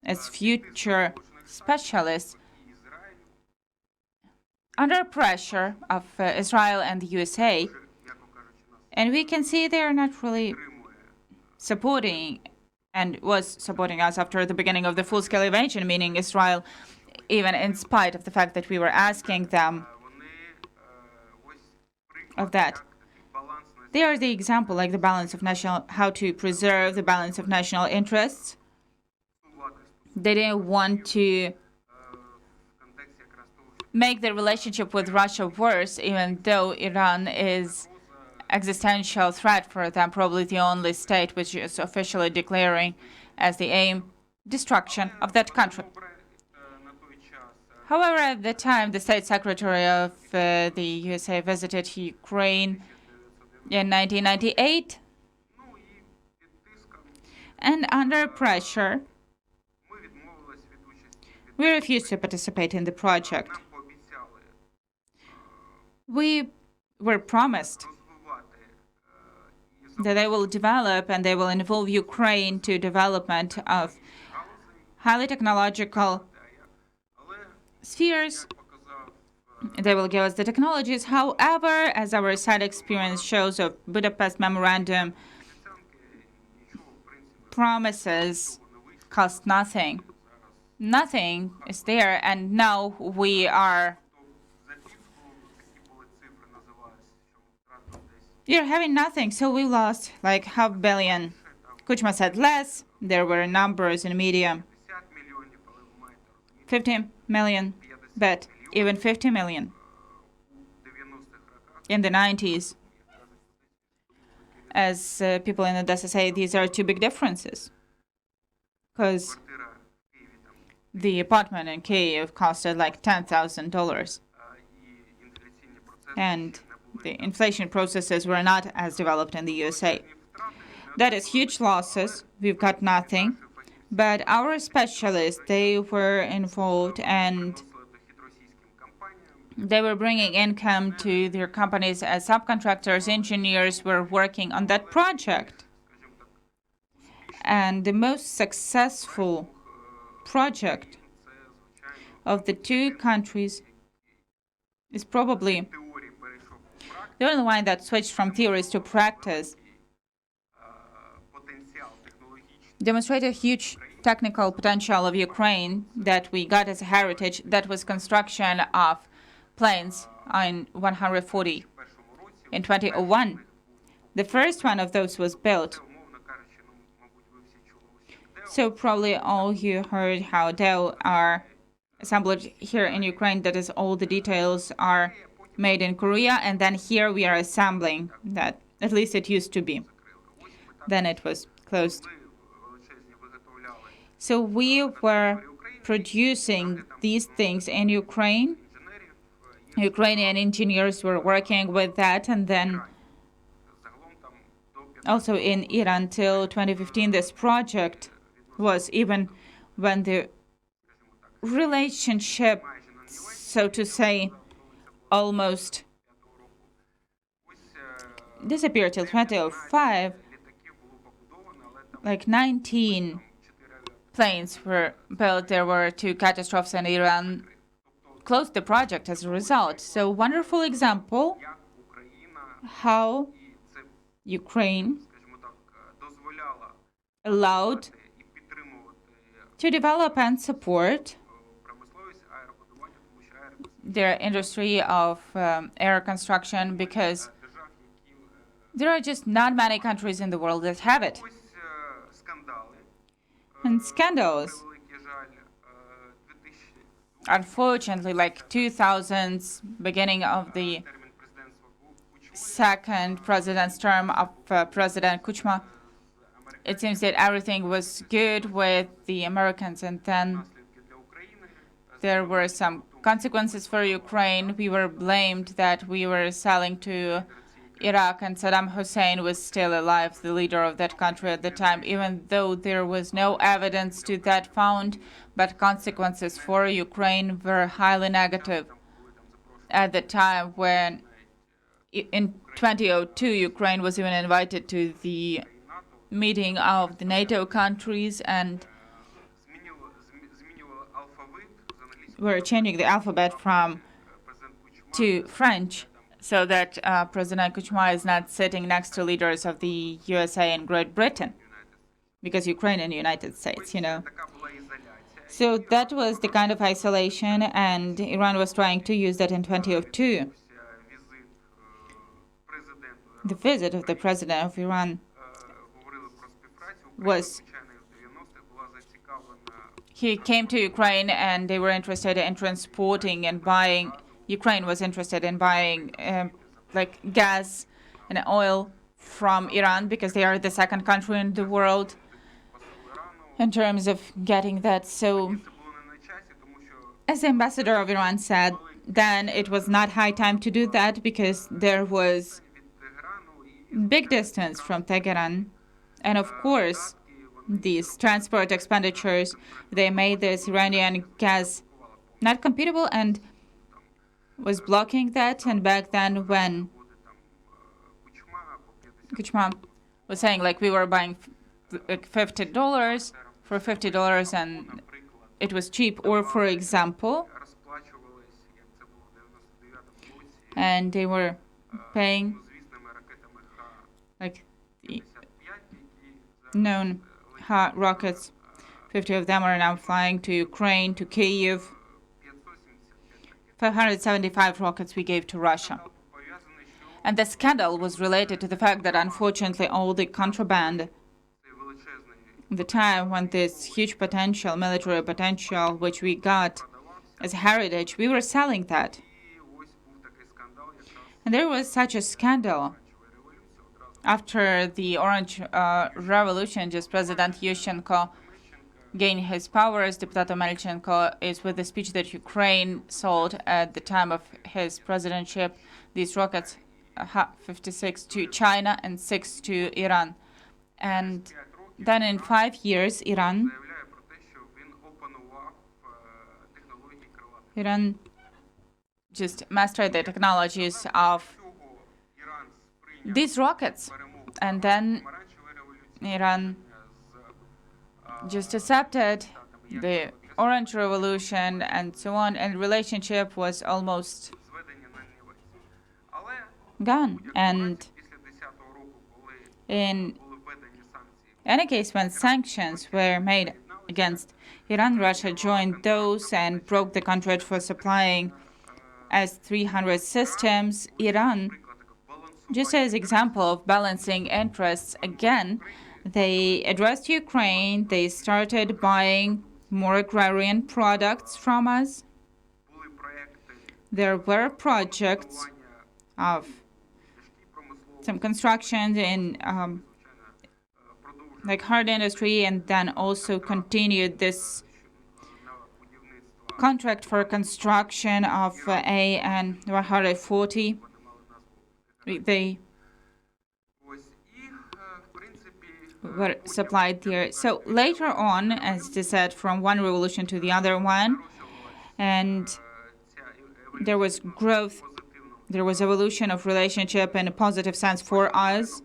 as future specialists, under pressure of Israel and the USA, and we can see they are not really supporting and was supporting us after the beginning of the full-scale invasion, meaning Israel, even in spite of the fact that we were asking them of that. They are the example, like the balance of national, how to preserve the balance of national interests. They didn't want to make the relationship with Russia worse, even though Iran is existential threat for them, probably the only state which is officially declaring as the aim destruction of that country. However, at the time, the State Secretary of the USA visited Ukraine in 1998, and under pressure, we refused to participate in the project. We were promised that they will develop and they will involve Ukraine to development of highly technological spheres. They will give us the technologies. However, as our side experience shows of Budapest Memorandum, promises cost nothing. Nothing is there, and now we are You're having nothing, so we lost like $500 million. Kuchma said less. There were numbers in media. 50 million, but even 50 million in the 90s. As people in Odessa say, these are two big differences. Because the apartment in Kyiv costed like $10,000. And the inflation processes were not as developed in the USA. That is huge losses. We've got nothing. But our specialists, they were involved and they were bringing income to their companies as subcontractors. Engineers were working on that project. And the most successful project of the two countries is probably the only one that switched from theories to practice, demonstrated a huge technical potential of Ukraine that we got as a heritage. That was construction of planes in 140 in 2001. The first one of those was built. So probably all you heard how they are assembled here in Ukraine, that is all the details are made in Korea, and then here we are assembling that. At least it used to be. Then it was closed. So we were producing these things in Ukraine. Ukrainian engineers were working with that, and then also in Iran till 2015 this project was, even when the relationship, so to say, almost disappeared till 2005. Like 19 planes were built. There were 2 catastrophes, and Iran closed the project as a result. So wonderful example how Ukraine allowed to develop and support their industry of air construction, because there are just not many countries in the world that have it. And scandals, unfortunately, like 2000s, beginning of the second president's term of President Kuchma, it seems that everything was good with the Americans, and then there were some consequences for Ukraine. We were blamed that we were selling to Iraq, and Saddam Hussein was still alive, the leader of that country at the time, even though there was no evidence to that found, but consequences for Ukraine were highly negative. At the time when, in 2002, Ukraine was even invited to the meeting of the NATO countries, and we're changing the alphabet from to French, so that President Kuchma is not sitting next to leaders of the USA and Great Britain, because Ukraine and the United States, So that was the kind of isolation, and Iran was trying to use that in 2002. The visit of the president of Iran was, he came to Ukraine and they were interested in transporting and buying, Ukraine was interested in buying gas and oil from Iran, because they are the second country in the world in terms of getting that. So, as the ambassador of Iran said, then it was not high time to do that, because there was big distance from Tehran. And of course, these transport expenditures, they made this Iranian gas not compatible and was blocking that. And back then, when Kuchma was saying, we were buying $50 for $50 and it was cheap, or for example, and they were paying known hot rockets. 50 of them are now flying to Ukraine, to Kyiv. 575 rockets we gave to Russia. And the scandal was related to the fact that, unfortunately, all the contraband, the time when this huge potential, military potential, which we got as heritage, we were selling that. And there was such a scandal. After the Orange Revolution, just President Yushchenko gained his powers. Deputat Melchenko is with the speech that Ukraine sold at the time of his presidentship these rockets, 56 to China and 6 to Iran. And then in 5 years, Iran just mastered the technologies of these rockets, and then Iran just accepted the Orange Revolution and so on, and relationship was almost gone. And in any case, when sanctions were made against Iran, Russia joined those and broke the contract for supplying S-300 systems. Iran, just as example of balancing interests, again, they addressed Ukraine. They started buying more agrarian products from us. There were projects of some construction in hard industry, and then also continued this contract for construction of AN 140. They were supplied there. So later on, as they said, from one revolution to the other one, and there was growth, there was evolution of relationship in a positive sense for us,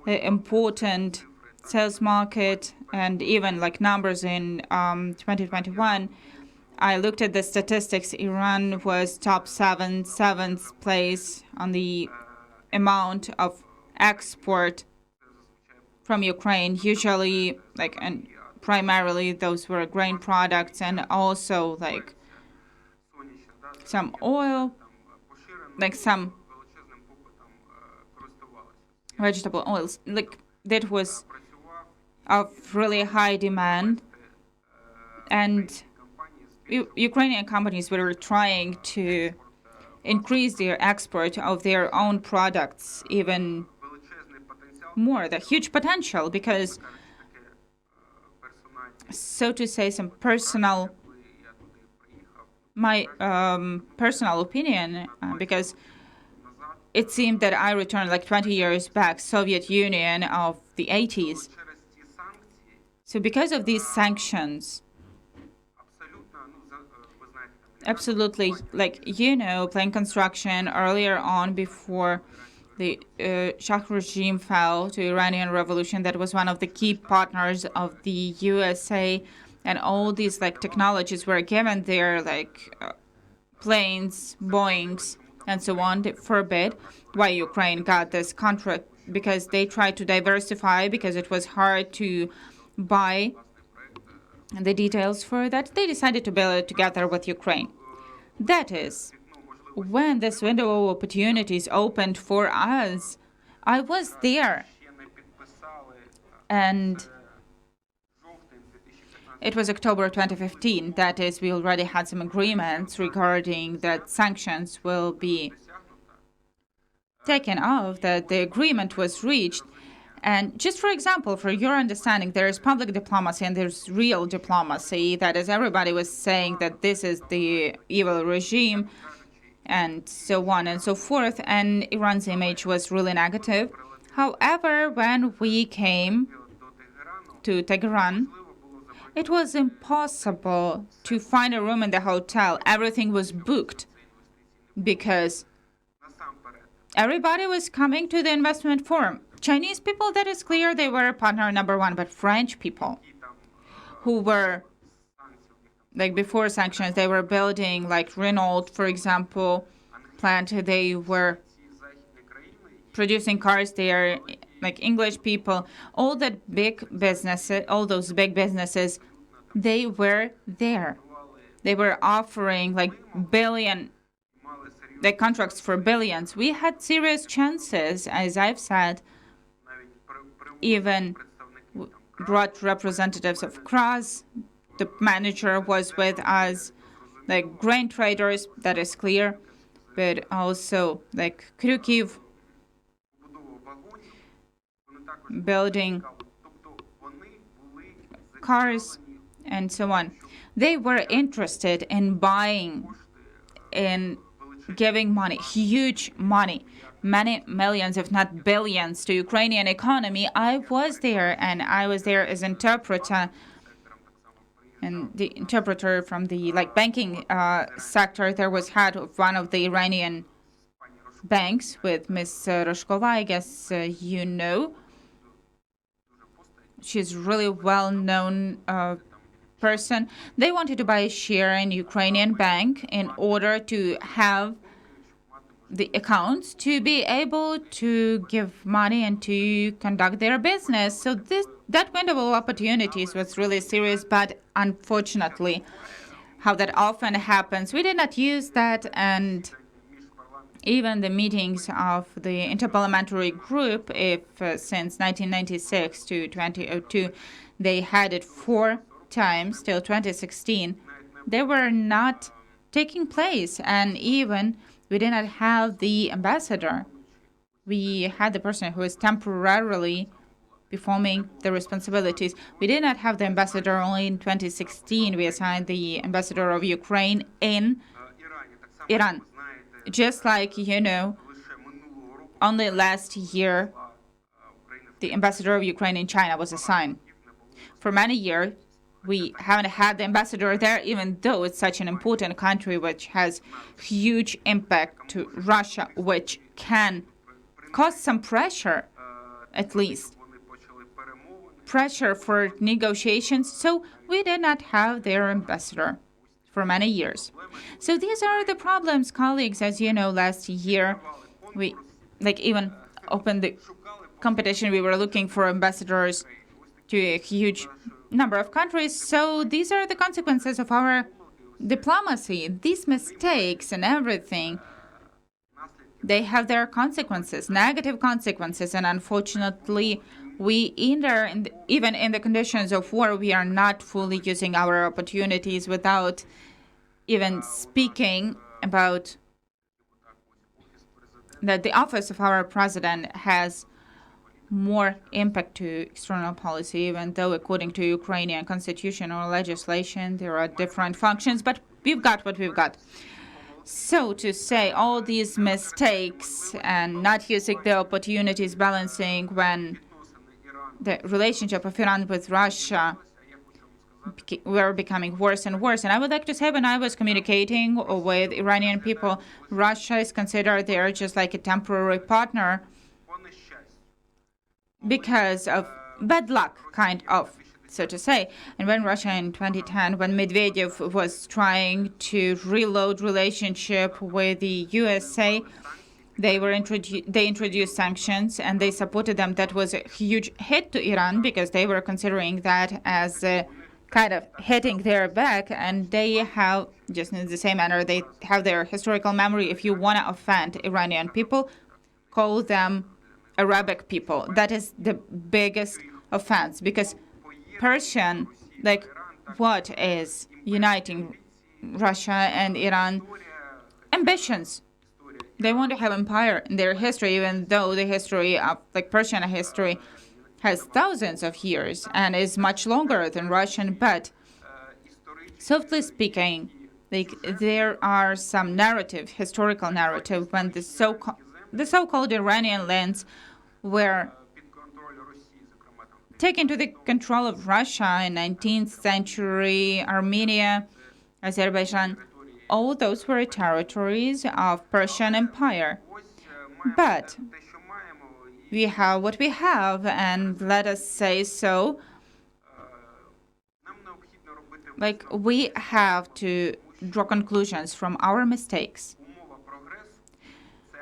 important sales market, and even numbers in 2021. I looked at the statistics. Iran was top seventh place on the amount of export from Ukraine. Usually, and primarily those were grain products, and also some oil, some vegetable oils. That was of really high demand, and Ukrainian companies were trying to increase their export of their own products even more. The huge potential, because, so to say, my personal opinion, because it seemed that I returned 20 years back, Soviet Union of the 80s. So because of these sanctions, absolutely, playing construction earlier on, before the Shah regime fell to Iranian Revolution, that was one of the key partners of the USA, and all these technologies were given there, planes, Boeings, and so on, they forbid. Why Ukraine got this contract? Because they tried to diversify, because it was hard to buy the details for that. They decided to build it together with Ukraine. That is, when this window of opportunities opened for us, I was there. And it was October 2015. That is, we already had some agreements regarding that sanctions will be taken off, that the agreement was reached. And just for example, for your understanding, there is public diplomacy and there's real diplomacy. That is, everybody was saying that this is the evil regime and so on and so forth. And Iran's image was really negative. However, when we came to Tehran, it was impossible to find a room in the hotel. Everything was booked because everybody was coming to the investment forum. Chinese people, that is clear, they were partner number one, but French people who were, like before sanctions, they were building like Renault, for example, plant. They were producing cars there, like English people, all that big businesses, all those big businesses, they were there. They were offering like the contracts for billions. We had serious chances, as I've said, even brought representatives of Kras. The manager was with us, like grain traders, that is clear, but also like Kryukiv, building cars and so on. They were interested in buying, in giving money, huge money, many millions, if not billions, to Ukrainian economy. I was there, and I was there as interpreter, and the interpreter from the banking sector. There was head of one of the Iranian banks with Ms. Roshkova, I guess you know. She's really well-known person. They wanted to buy a share in Ukrainian bank in order to have the accounts to be able to give money and to conduct their business. So that window of opportunities was really serious, but unfortunately, how that often happens, we did not use that. And even the meetings of the interparliamentary group, if since 1996 to 2002, they had it 4 times till 2016, they were not taking place. And even we did not have the ambassador. We had the person who was temporarily performing the responsibilities. We did not have the ambassador. Only in 2016 we assigned the ambassador of Ukraine in Iran. Just like, you know, only last year the ambassador of Ukraine in China was assigned. For many years, we haven't had the ambassador there, even though it's such an important country which has huge impact to Russia, which can cause some pressure, at least pressure for negotiations. So we did not have their ambassador for many years. So these are the problems, colleagues. As you know, last year we even opened the competition. We were looking for ambassadors to a huge number of countries. So these are the consequences of our diplomacy. These mistakes and everything, they have their consequences, negative consequences. And unfortunately, we even in the conditions of war, we are not fully using our opportunities without even speaking about that the office of our president has more impact to external policy, even though according to Ukrainian constitution or legislation, there are different functions, but we've got what we've got. So to say all these mistakes and not using the opportunities, balancing when the relationship of Iran with Russia were becoming worse and worse. And I would like to say, when I was communicating with Iranian people, Russia is considered there just like a temporary partner because of bad luck, kind of. so to say. And when Russia in 2010, when Medvedev was trying to reload relationship with the USA, they introduced sanctions and they supported them. That was a huge hit to Iran because they were considering that as a kind of hitting their back, and they have, just in the same manner, they have their historical memory. If you want to offend Iranian people, call them Arabic people. That is the biggest offense, because Persian, like, what is uniting Russia and Iran? Ambitions. They want to have empire in their history, even though the history of, like, Persian history has thousands of years and is much longer than Russian. But softly speaking, like, there are some historical narrative, when the so-called Iranian lands were taken to the control of Russia in 19th century, Armenia, Azerbaijan. All those were territories of Persian Empire. But we have what we have, and let us say so, like, we have to draw conclusions from our mistakes.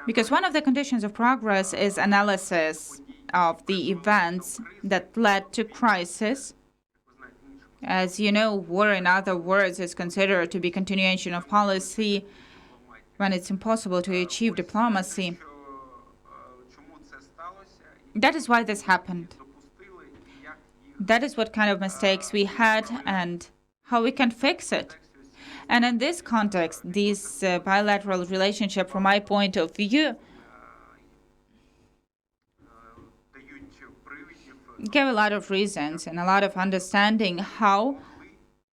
Because one of the conditions of progress is analysis of the events that led to crisis. As you know, war, in other words, is considered to be continuation of policy when it's impossible to achieve diplomacy. That is why this happened. That is what kind of mistakes we had and how we can fix it. And in this context, this bilateral relationship, from my point of view, gave a lot of reasons and a lot of understanding how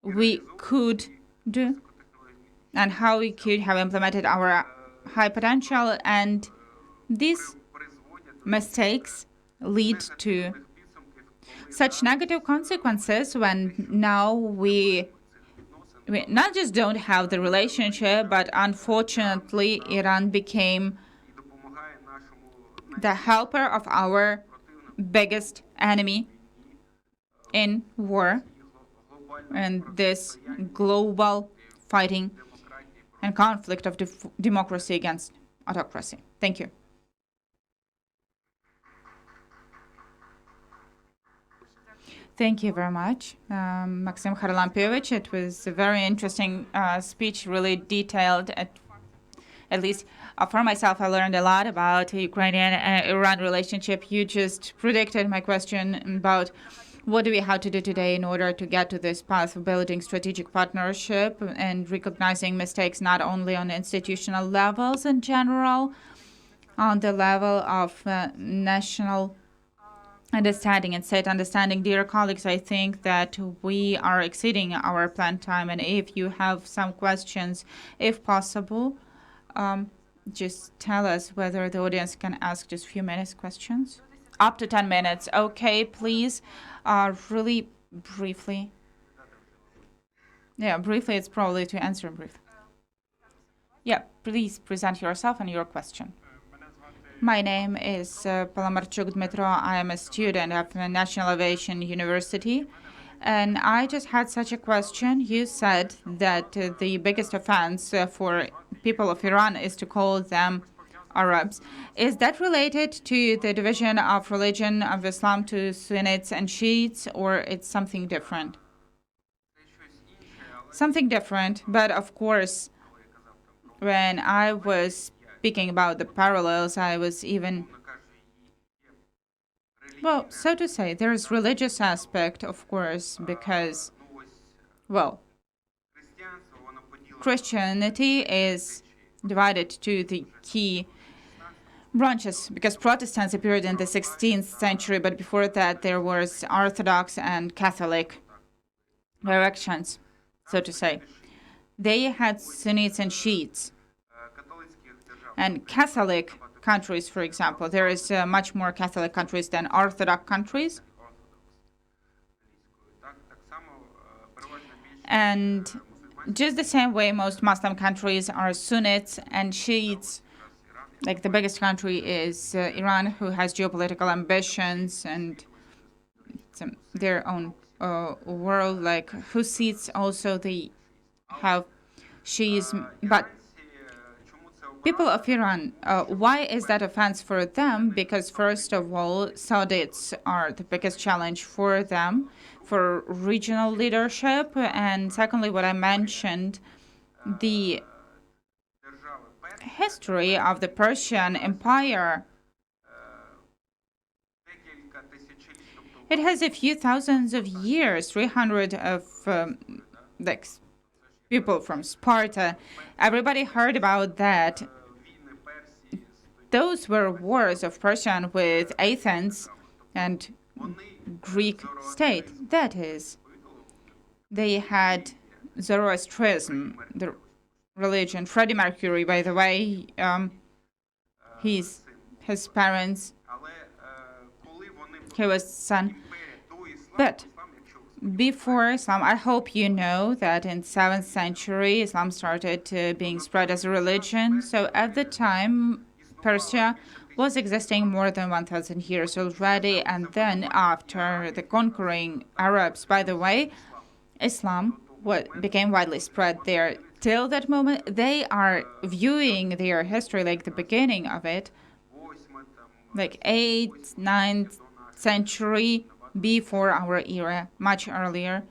we could do and how we could have implemented our high potential. And these mistakes lead to such negative consequences when now we not just don't have the relationship, but unfortunately Iran became the helper of our biggest enemy in war and this global fighting and conflict of democracy against autocracy. Thank you. Thank you very much, Maksym Haralampyevich. It was a very interesting speech, really detailed. At least for myself, I learned a lot about the Ukrainian-Iran relationship. You just predicted my question about what do we have to do today in order to get to this path of building strategic partnership and recognizing mistakes not only on institutional levels in general, on the level of national understanding and state understanding. Dear colleagues, I think that we are exceeding our planned time, and if you have some questions, if possible, just tell us whether the audience can ask just a few minutes questions. Up to 10 minutes. Okay, please, really briefly. Yeah, briefly, it's probably to answer briefly. Yeah, please present yourself and your question. My name is Palamarchuk Dmitro. I am a student at the National Aviation University. And I just had such a question. You said that the biggest offense for people of Iran is to call them Arabs. Is that related to the division of religion of Islam to Sunnites and Shiites, or it's something different? Something different, but of course, when I was speaking about the parallels, I was even, well, so to say, there's religious aspect, of course, because, well, Christianity is divided to the key branches, because Protestants appeared in the 16th century, but before that there was Orthodox and Catholic directions, so to say. They had Sunnites and Shiites. And Catholic countries, for example, there is much more Catholic countries than Orthodox countries. And just the same way most Muslim countries are Sunnites and Shiites. Like the biggest country is Iran, who has geopolitical ambitions and their own world, like whose seats also they have Shiism. But people of Iran, why is that offense for them? Because first of all, Saudites are the biggest challenge for them, for regional leadership. And secondly, what I mentioned, the history of the Persian Empire. It has a few thousands of years, 300 of like people from Sparta. Everybody heard about that. Those were wars of Persian with Athens and Greek state. That is, they had Zoroastrianism, the religion. Freddie Mercury, by the way, his parents, he was son. But before Islam, I hope you know that in 7th century, Islam started being spread as a religion. So at the time, Persia was existing more than 1,000 years already. And then after the conquering Arabs, by the way, Islam became widely spread there. Till that moment, they are viewing their history like the beginning of it, like 8th, 9th century before our era, much earlier,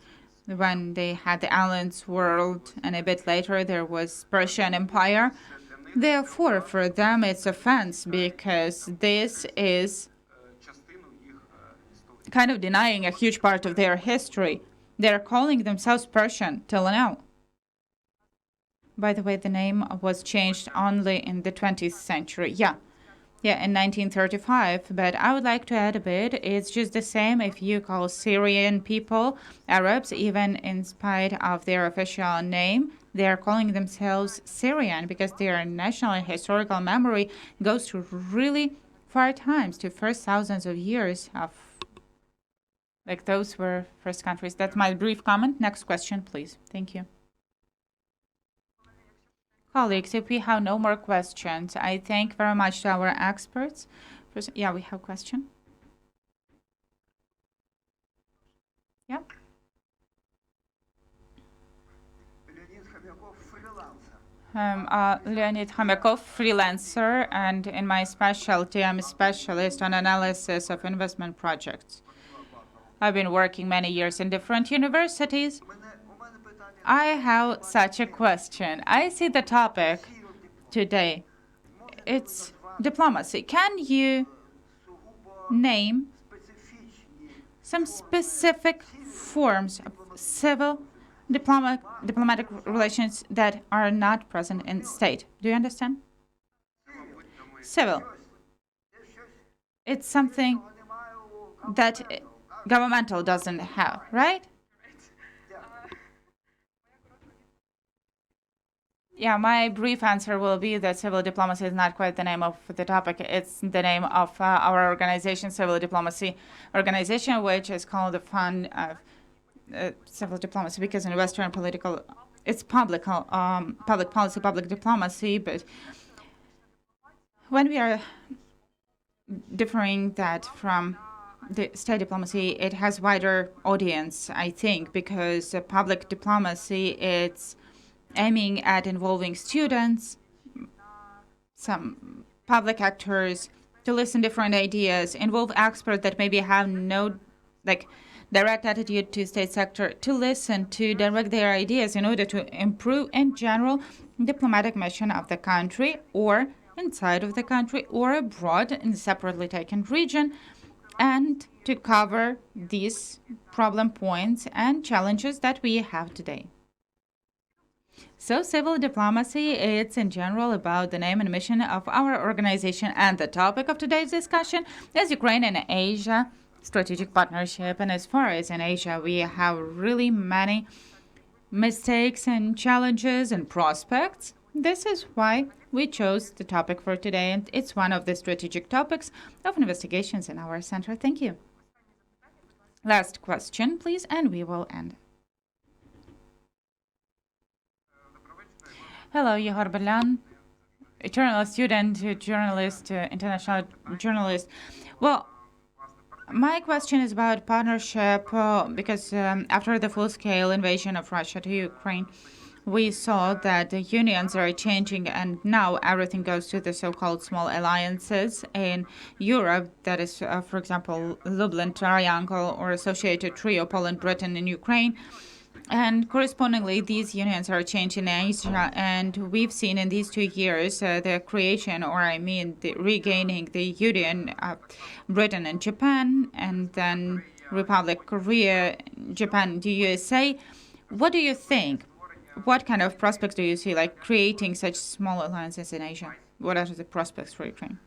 when they had the Alliance world, and a bit later there was Persian Empire. Therefore, for them it's offense, because this is kind of denying a huge part of their history. They're calling themselves Persian till now. By the way, the name was changed only in the 20th century. Yeah, in 1935, but I would like to add a bit. It's just the same if you call Syrian people Arabs, even in spite of their official name. They are calling themselves Syrian because their national and historical memory goes to really far times, to first thousands of years of, like, those were first countries. That's my brief comment. Next question, please. Thank you. Colleagues, if we have no more questions, I thank very much to our experts. Yeah, we have a question. Yeah. Leonid Khomyakov, freelancer, and in my specialty, I'm a specialist on analysis of investment projects. I've been working many years in different universities. I have such a question. I see the topic today. It's diplomacy. Can you name some specific forms of civil diplomatic relations that are not present in state? Do you understand? Civil. It's something that governmental doesn't have, right? Yeah, my brief answer will be that civil diplomacy is not quite the name of the topic. It's the name of our organization, Civil Diplomacy Organization, which is called the Fund of Civil Diplomacy, because in Western political, it's public policy, public diplomacy. But when we are differing that from the state diplomacy, it has wider audience, I think, because public diplomacy, it's aiming at involving students, some public actors, to listen different ideas, involve experts that maybe have no direct attitude to state sector, to listen, to direct their ideas in order to improve in general diplomatic mission of the country, or inside of the country, or abroad in a separately taken region, and to cover these problem points and challenges that we have today. So civil diplomacy, it's in general about the name and mission of our organization, and the topic of today's discussion is Ukraine and Asia strategic partnership. And as far as in Asia, we have really many mistakes and challenges and prospects. This is why we chose the topic for today, and it's one of the strategic topics of investigations in our center. Thank you. Last question, please, and we will end. Hello, Yehor Belyan, a journalist, student, journalist, international journalist. Well, My question is about partnership, because after the full-scale invasion of Russia to Ukraine, we saw that the unions are changing, and now everything goes to the so-called small alliances in Europe. That is, for example, Lublin Triangle or Associated Trio, Poland, Britain, and Ukraine. And correspondingly, these unions are changing in Asia, and we've seen in these 2 years the creation, or I mean, the regaining the union of Britain and Japan, and then Republic Korea, Japan, the USA. What do you think? What kind of prospects do you see, like creating such small alliances in Asia? What are the prospects for Ukraine?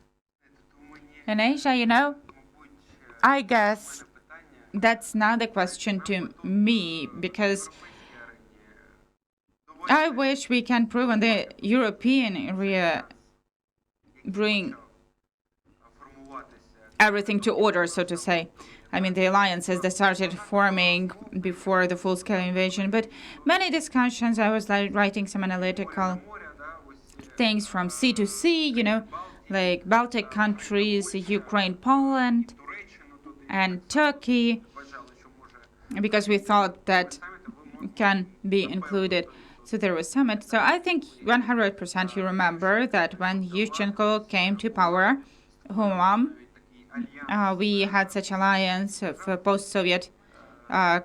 In Asia, I guess that's not the question to me, because I wish we can prove in the European area bring everything to order, so to say. I mean, the alliances that started forming before the full-scale invasion, but many discussions, I was writing some analytical things from sea to sea, like Baltic countries, Ukraine, Poland, and Turkey, because we thought that can be included. So there was summit. So I think 100% you remember that when Yushchenko came to power, we had such alliance of post-Soviet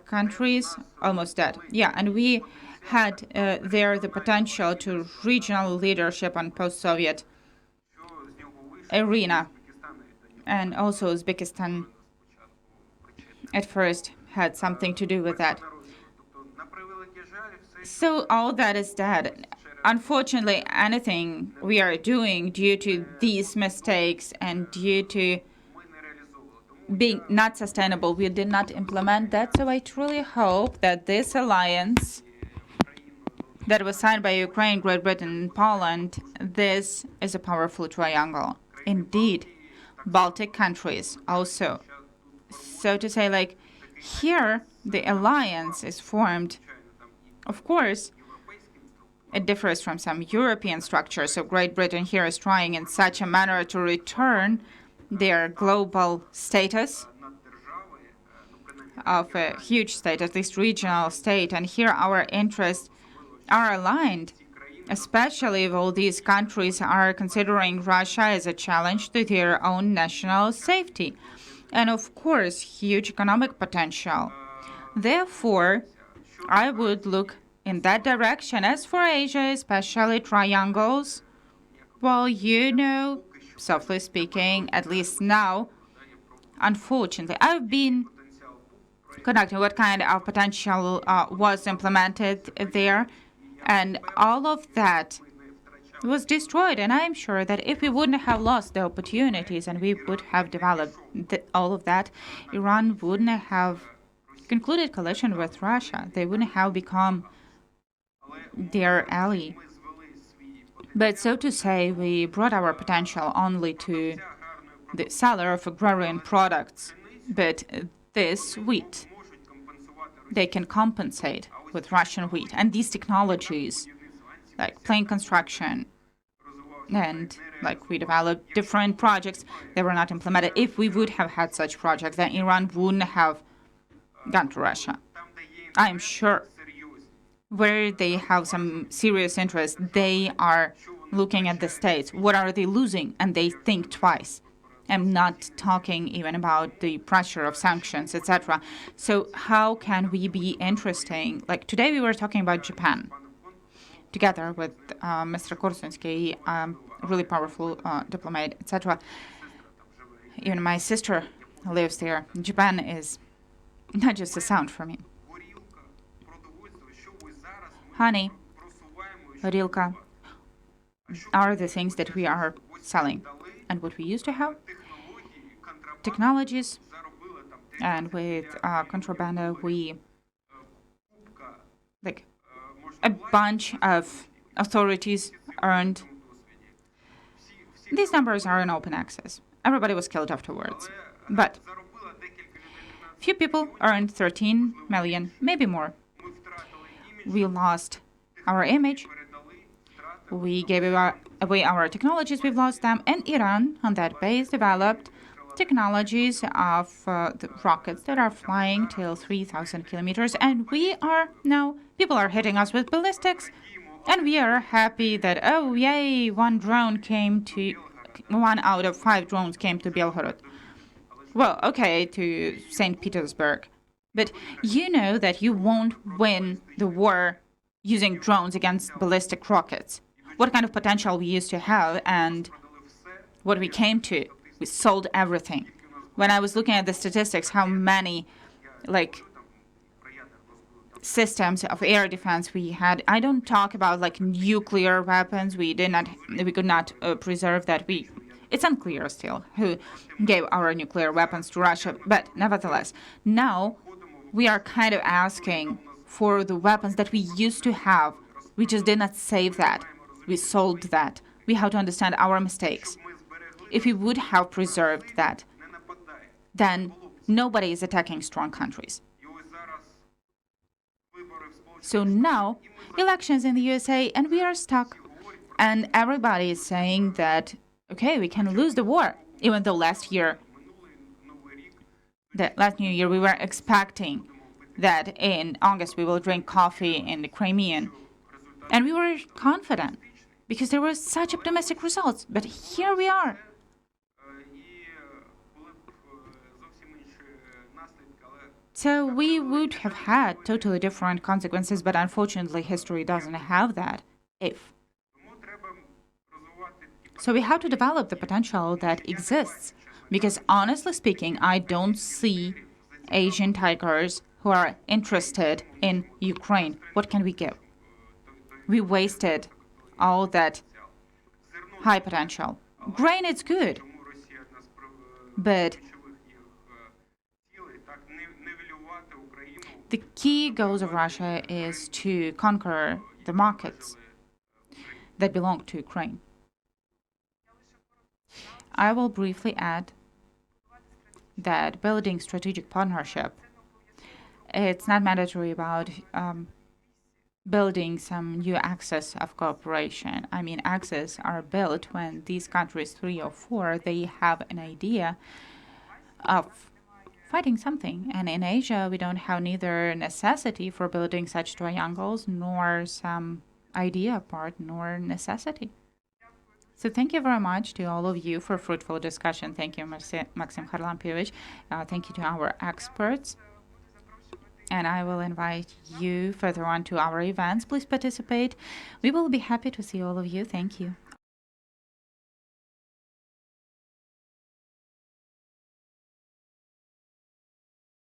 countries, almost dead. Yeah, and we had there the potential to regional leadership on post-Soviet arena. And also Uzbekistan at first had something to do with that. So all that is dead. Unfortunately, anything we are doing due to these mistakes and due to being not sustainable, we did not implement that. So I truly hope that this alliance that was signed by Ukraine, Great Britain, and Poland, this is a powerful triangle. Indeed, Baltic countries also. So to say, like, here the alliance is formed. Of course, it differs from some European structures. So Great Britain here is trying in such a manner to return their global status of a huge state, at least regional state. And here our interests are aligned, especially if all these countries are considering Russia as a challenge to their own national safety. And of course, huge economic potential. Therefore, I would look in that direction. As for Asia, especially triangles, well, softly speaking, at least now, unfortunately, I've been conducting what kind of potential was implemented there, and all of that was destroyed. And I'm sure that if we wouldn't have lost the opportunities and we would have developed all of that, Iran wouldn't have concluded coalition with Russia. They wouldn't have become their ally. But so to say, we brought our potential only to the seller of agrarian products. But this wheat, they can compensate with Russian wheat. And these technologies, like plane construction, and like we developed different projects that were not implemented. If we would have had such projects, then Iran wouldn't have gone to Russia. I'm sure. Where they have some serious interest, they are looking at the states. What are they losing? And they think twice. I'm not talking even about the pressure of sanctions, etc. So how can we be interesting? Like today we were talking about Japan, together with Mr. Korsunsky, really powerful diplomat, etc. Even my sister lives there. Japan is not just a sound for me. Honey, Rilka are the things that we are selling. And what we used to have, technologies, and with contraband, we, like, a bunch of authorities earned. These numbers are in open access. Everybody was killed afterwards. But few people earned 13 million, maybe more. We lost our image. We gave away our technologies, we've lost them. And Iran, on that base, developed technologies of the rockets that are flying till 3,000 kilometers, and we are now, people are hitting us with ballistics, and we are happy that, oh, yay, one out of 5 drones came to Belgorod. Well, okay, to St. Petersburg. But you know that you won't win the war using drones against ballistic rockets. What kind of potential we used to have and what we came to, we sold everything. When I was looking at the statistics, how many systems of air defense we had, I don't talk about nuclear weapons. We could not preserve that. It's unclear still who gave our nuclear weapons to Russia, but nevertheless, now we are kind of asking for the weapons that we used to have. We just did not save that. We sold that. We have to understand our mistakes. If we would have preserved that, then nobody is attacking strong countries. So now, elections in the USA, and we are stuck. And everybody is saying that, okay, we can lose the war, even though last New Year, we were expecting that in August we will drink coffee in the Crimean. And we were confident because there were such optimistic results. But here we are. So we would have had totally different consequences, but unfortunately history doesn't have that. So we have to develop the potential that exists, because honestly speaking, I don't see Asian tigers who are interested in Ukraine. What can we give? We wasted all that high potential. Grain is good, but the key goals of Russia is to conquer the markets that belong to Ukraine. I will briefly add that building strategic partnership, it's not mandatory about building some new axis of cooperation. I mean, axes are built when these countries, 3 or 4, they have an idea of fighting something. And in Asia, we don't have neither necessity for building such triangles, nor some idea part, nor necessity. So thank you very much to all of you for fruitful discussion. Thank you, Maksym Harlampievich. Thank you to our experts. And I will invite you further on to our events. Please participate. We will be happy to see all of you. Thank you.